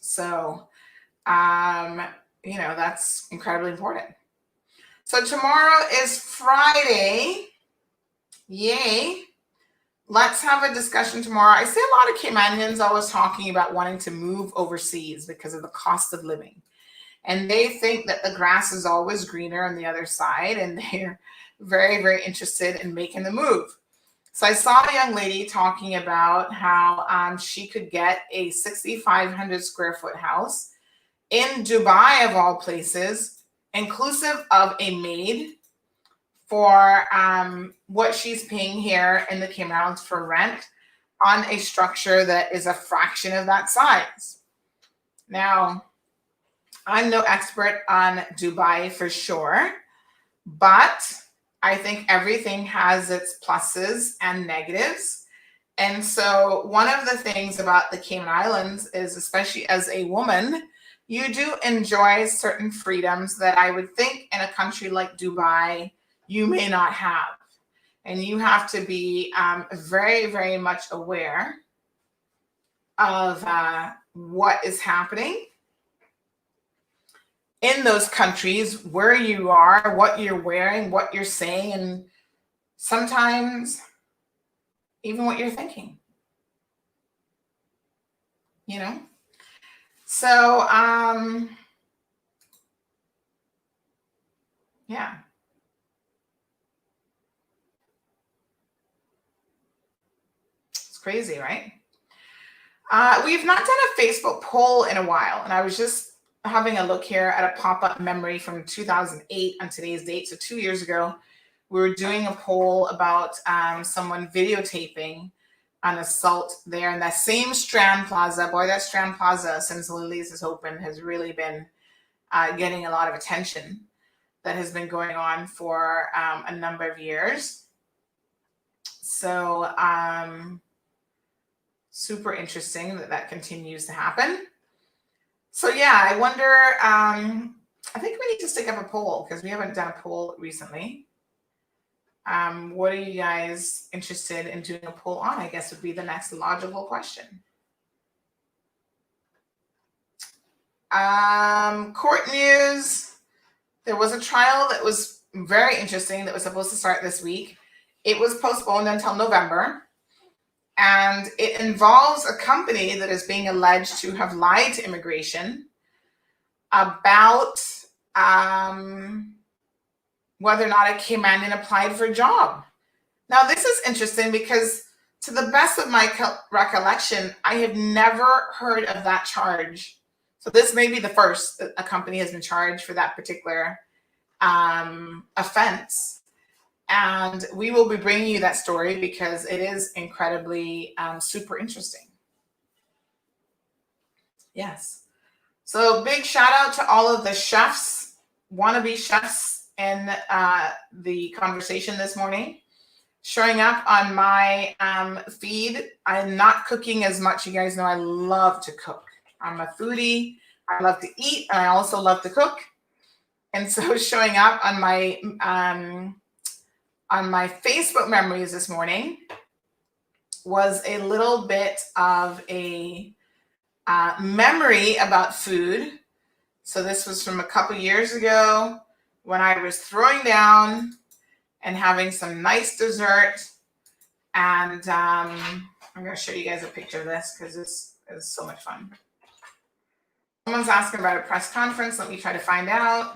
So, that's incredibly important. So tomorrow is Friday. Yay. Let's have a discussion tomorrow. I see a lot of Caymanians always talking about wanting to move overseas because of the cost of living. And they think that the grass is always greener on the other side, and they're very, very interested in making the move. So I saw a young lady talking about how she could get a 6,500 square foot house in Dubai, of all places, inclusive of a maid, for what she's paying here in the Cayman Islands for rent, on a structure that is a fraction of that size. Now, I'm no expert on Dubai for sure, but I think everything has its pluses and negatives. And so one of the things about the Cayman Islands is, especially as a woman, you do enjoy certain freedoms that I would think in a country like Dubai you may not have. And you have to be very, very much aware of what is happening in those countries, where you are, what you're wearing, what you're saying, and sometimes even what you're thinking. So yeah. It's crazy, right? We've not done a Facebook poll in a while, and I was just having a look here at a pop-up memory from 2008 on today's date. So 2 years ago, we were doing a poll about someone videotaping an assault there in that same Strand Plaza. Boy, that Strand Plaza, since Lily's is open, has really been getting a lot of attention. That has been going on for a number of years. So super interesting that continues to happen. So yeah, I wonder, I think we need to stick up a poll because we haven't done a poll recently. What are you guys interested in doing a poll on? I guess would be the next logical question. Court news. There was a trial that was very interesting that was supposed to start this week. It was postponed until November. And it involves a company that is being alleged to have lied to immigration about whether or not it came in and applied for a job. Now, this is interesting because to the best of my recollection, I have never heard of that charge. So this may be the first that a company has been charged for that particular offense. And we will be bringing you that story because it is incredibly super interesting. Yes. So big shout out to all of the chefs, wannabe chefs in the conversation this morning. Showing up on my feed. I'm not cooking as much. You guys know I love to cook. I'm a foodie. I love to eat, and I also love to cook. And so showing up on my Facebook memories this morning was a little bit of a memory about food. So this was from a couple years ago when I was throwing down and having some nice dessert. And I'm going to show you guys a picture of this because this is so much fun. Someone's asking about a press conference. Let me try to find out.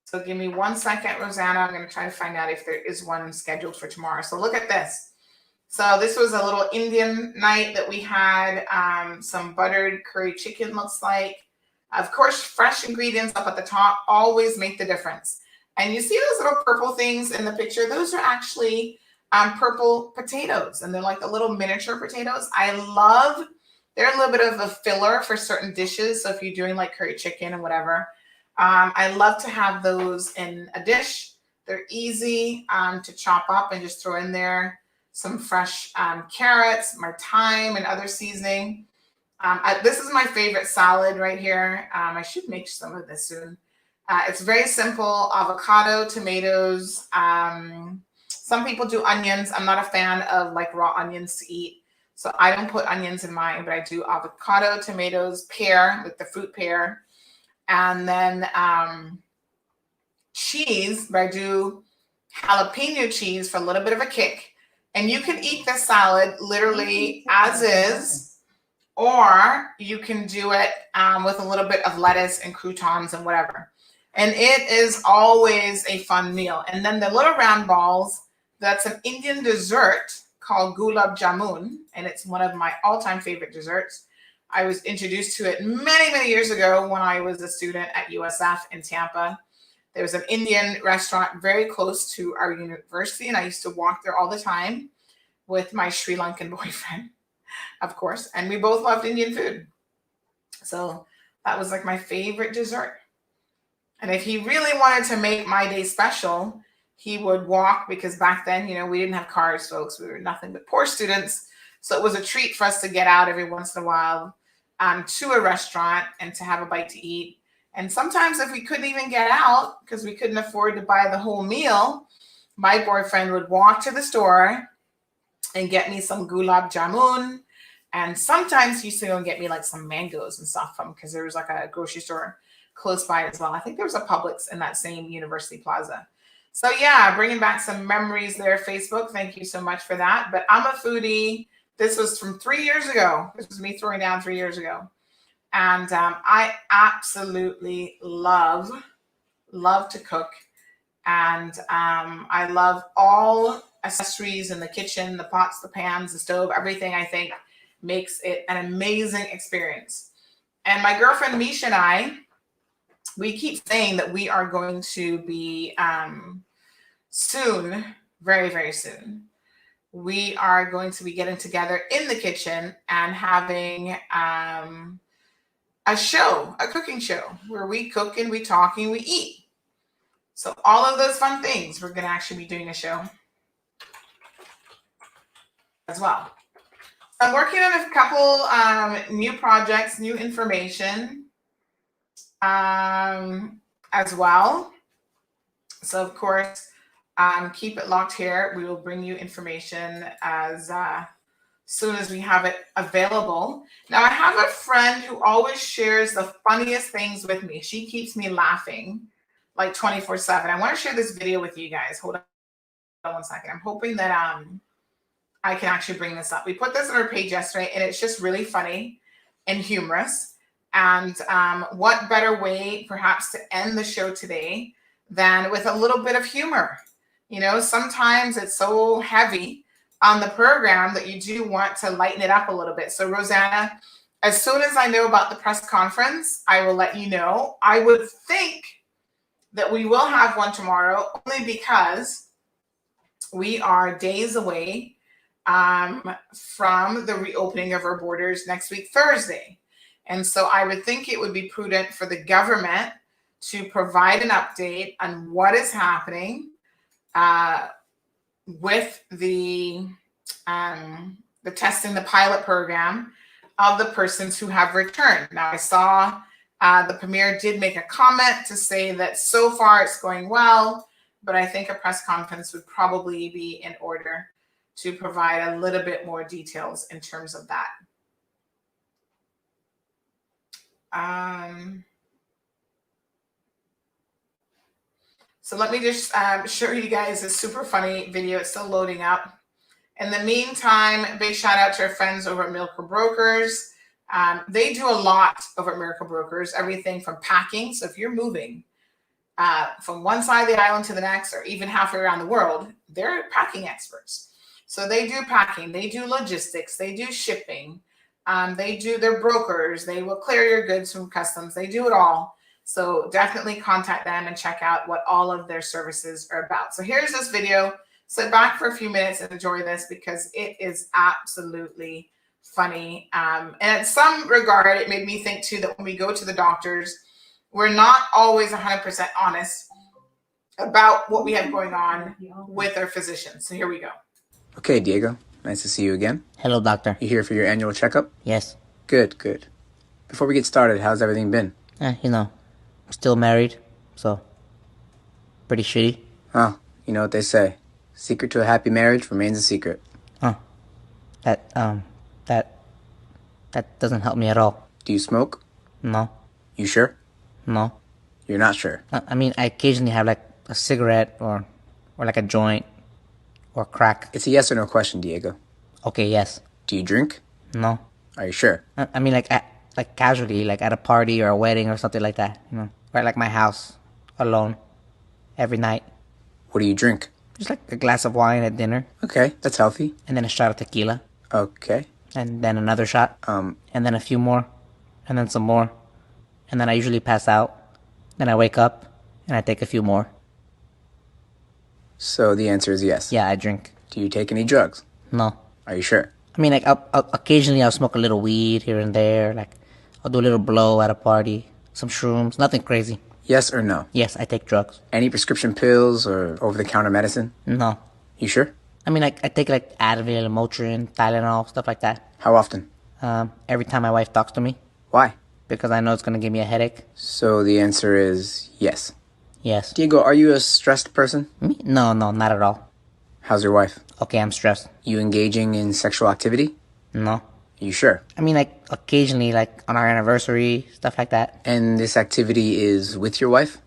So give me 1 second, Rosanna. I'm going to try to find out if there is one scheduled for tomorrow. So look at this. So this was a little Indian night that we had. Some buttered curry chicken looks like. Of course, fresh ingredients up at the top always make the difference. And you see those little purple things in the picture? Those are actually purple potatoes. And they're like the little miniature potatoes. They're a little bit of a filler for certain dishes. So if you're doing like curry chicken and whatever, I love to have those in a dish. They're easy to chop up and just throw in there some fresh carrots, my thyme, and other seasoning. This is my favorite salad right here. I should make some of this soon. It's very simple: avocado, tomatoes. Some people do onions. I'm not a fan of like raw onions to eat, so I don't put onions in mine. But I do avocado, tomatoes, pear, like the fruit pear. And then cheese, but I do jalapeno cheese for a little bit of a kick. And you can eat the salad literally as is, or you can do it with a little bit of lettuce and croutons and whatever. And it is always a fun meal. And then the little round balls, that's an Indian dessert called gulab jamun. And it's one of my all-time favorite desserts. I was introduced to it many, many years ago when I was a student at USF in Tampa. There was an Indian restaurant very close to our university, and I used to walk there all the time with my Sri Lankan boyfriend, of course, and we both loved Indian food. So that was like my favorite dessert. And if he really wanted to make my day special, he would walk, because back then, we didn't have cars, folks. We were nothing but poor students. So it was a treat for us to get out every once in a while to a restaurant and to have a bite to eat. And sometimes if we couldn't even get out because we couldn't afford to buy the whole meal, my boyfriend would walk to the store and get me some gulab jamun. And sometimes he used to go and get me like some mangoes and stuff from, because there was like a grocery store close by as well. I think there was a Publix in that same University Plaza. So yeah, bringing back some memories there, Facebook. Thank you so much for that. But I'm a foodie. This was from 3 years ago. This was me throwing down 3 years ago. And I absolutely love to cook. And I love all accessories in the kitchen, the pots, the pans, the stove, everything, I think, makes it an amazing experience. And my girlfriend Misha and I, we keep saying that we are going to be soon, very, very soon, we are going to be getting together in the kitchen and having a show, a cooking show, where we cook and we talk and we eat. So all of those fun things, we're going to actually be doing a show as well. I'm working on a couple new projects, new information as well. So of course, keep it locked here. We will bring you information as soon as we have it available. Now, I have a friend who always shares the funniest things with me. She keeps me laughing like 24/7. I want to share this video with you guys. Hold on one second. I'm hoping that I can actually bring this up. We put this on our page yesterday, and it's just really funny and humorous. And what better way, perhaps, to end the show today than with a little bit of humor? You know, sometimes it's so heavy on the program that you do want to lighten it up a little bit. So, Rosanna, as soon as I know about the press conference, I will let you know. I would think that we will have one tomorrow, only because we are days away from the reopening of our borders next week, Thursday. And so I would think it would be prudent for the government to provide an update on what is happening with the testing, the pilot program of the persons who have returned. Now, I saw the Premier did make a comment to say that so far it's going well, but I think a press conference would probably be in order to provide a little bit more details in terms of that. So let me just show you guys a super funny video. It's still loading up. In the meantime, big shout out to our friends over at Miracle Brokers. They do a lot over at Miracle Brokers, everything from packing. So if you're moving from one side of the island to the next, or even halfway around the world, they're packing experts. So they do packing, they do logistics, they do shipping, they're brokers, they will clear your goods from customs, they do it all. So definitely contact them and check out what all of their services are about. So here's this video. Sit back for a few minutes and enjoy this, because it is absolutely funny. And in some regard, it made me think too that when we go to the doctors, we're not always 100% honest about what we have going on with our physicians. So here we go. Okay, Diego. Nice to see you again. Hello, doctor. You here for your annual checkup? Yes. Good, good. Before we get started, how's everything been? You know, I'm still married, so pretty shitty. Oh, you know what they say. Secret to a happy marriage remains a secret. Oh, that doesn't help me at all. Do you smoke? No. You sure? No. You're not sure? I mean, I occasionally have like a cigarette or like a joint or crack. It's a yes or no question, Diego. Okay, yes. Do you drink? No. Are you sure? I mean, like casually, like at a party or a wedding or something like that, you know, or at like my house, alone, every night. What do you drink? Just like a glass of wine at dinner. Okay, that's healthy. And then a shot of tequila. Okay. And then another shot. And then a few more. And then some more. And then I usually pass out. Then I wake up and I take a few more. So the answer is yes. Yeah, I drink. Do you take any drugs? No. Are you sure? I mean, like, occasionally I'll smoke a little weed here and there. Like, I'll do a little blow at a party. Some shrooms. Nothing crazy. Yes or no? Yes, I take drugs. Any prescription pills or over-the-counter medicine? No. You sure? I mean, like, I take, like, Advil, Motrin, Tylenol, stuff like that. How often? Every time my wife talks to me. Why? Because I know it's going to give me a headache. So the answer is yes. Yes. Diego, are you a stressed person? Me? No, not at all. How's your wife? Okay, I'm stressed. You engaging in sexual activity? No. You sure? I mean, like, occasionally, like, on our anniversary, stuff like that. And this activity is with your wife?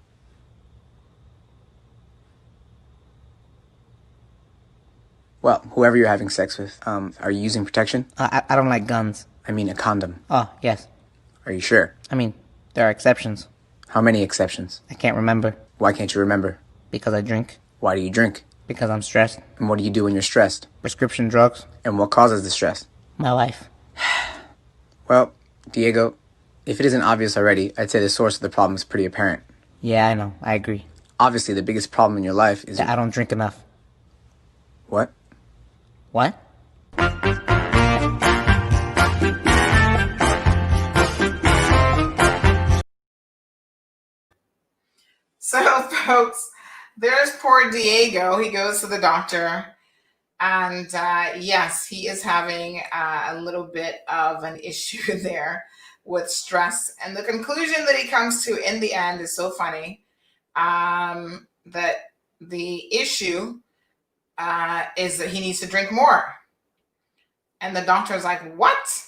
Well, whoever you're having sex with, are you using protection? I don't like guns. I mean a condom. Oh, yes. Are you sure? I mean, there are exceptions. How many exceptions? I can't remember. Why can't you remember? Because I drink. Why do you drink? Because I'm stressed. And what do you do when you're stressed? Prescription drugs. And what causes the stress? My wife. Well, Diego, if it isn't obvious already, I'd say the source of the problem is pretty apparent. Yeah, I know. I agree. Obviously, the biggest problem in your life is... That I don't drink enough. What? What? So, folks, there's poor Diego. He goes to the doctor, and yes, he is having a little bit of an issue there with stress. And the conclusion that he comes to in the end is so funny, that the issue is that he needs to drink more. And the doctor is like, what?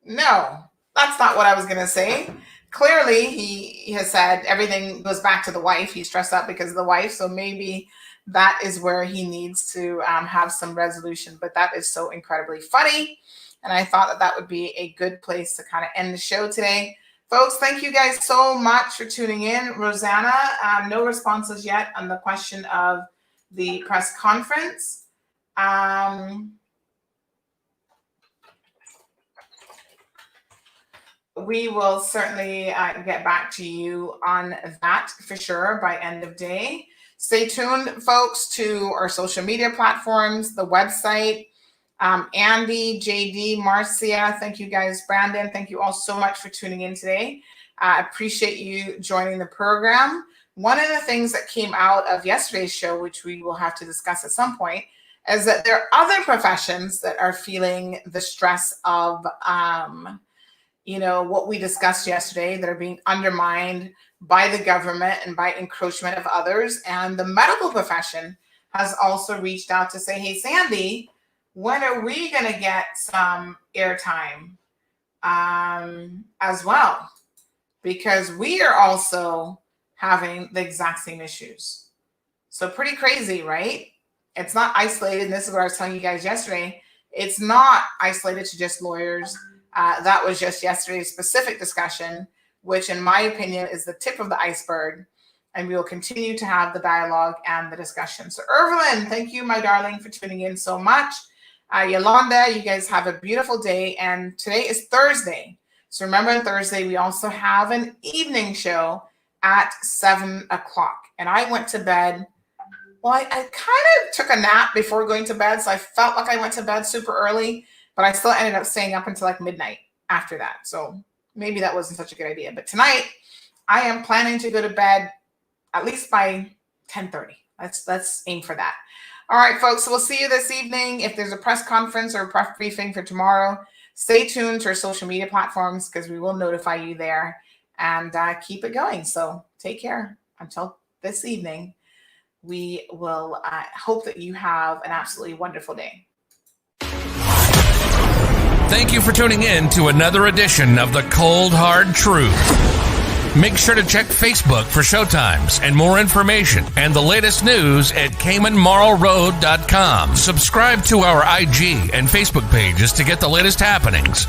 No, that's not what I was going to say. Clearly, he has said everything goes back to the wife. He's stressed out because of the wife. So maybe that is where he needs to have some resolution. But that is so incredibly funny. And I thought that that would be a good place to kind of end the show today. Folks, thank you guys so much for tuning in. Rosanna, no responses yet on the question of the press conference. We will certainly get back to you on that for sure by end of day. Stay tuned, folks, to our social media platforms, the website. Andy, JD, Marcia, thank you guys. Brandon, thank you all so much for tuning in today. I appreciate you joining the program. One of the things that came out of yesterday's show, which we will have to discuss at some point, is that there are other professions that are feeling the stress of what we discussed yesterday, that are being undermined by the government and by encroachment of others. And the medical profession has also reached out to say, hey, Sandy, when are we going to get some airtime as well? Because we are also having the exact same issues. So pretty crazy, right? It's not isolated. And this is what I was telling you guys yesterday. It's not isolated to just lawyers. That was just yesterday's specific discussion, which in my opinion is the tip of the iceberg. And we will continue to have the dialogue and the discussion. So Evelyn, thank you, my darling, for tuning in so much. Yolanda, you guys have a beautiful day. And today is Thursday. So remember, on Thursday, we also have an evening show at 7 o'clock. And I went to bed. Well, I kind of took a nap before going to bed. So I felt like I went to bed super early. But I still ended up staying up until like midnight after that. So maybe that wasn't such a good idea. But tonight, I am planning to go to bed at least by 10:30. Let's aim for that. All right, folks. So we'll see you this evening. If there's a press conference or a press briefing for tomorrow, stay tuned to our social media platforms because we will notify you there and keep it going. So take care. Until this evening, we will hope that you have an absolutely wonderful day. Thank you for tuning in to another edition of The Cold Hard Truth. Make sure to check Facebook for showtimes and more information and the latest news at CaymanMarlRoad.com. Subscribe to our IG and Facebook pages to get the latest happenings.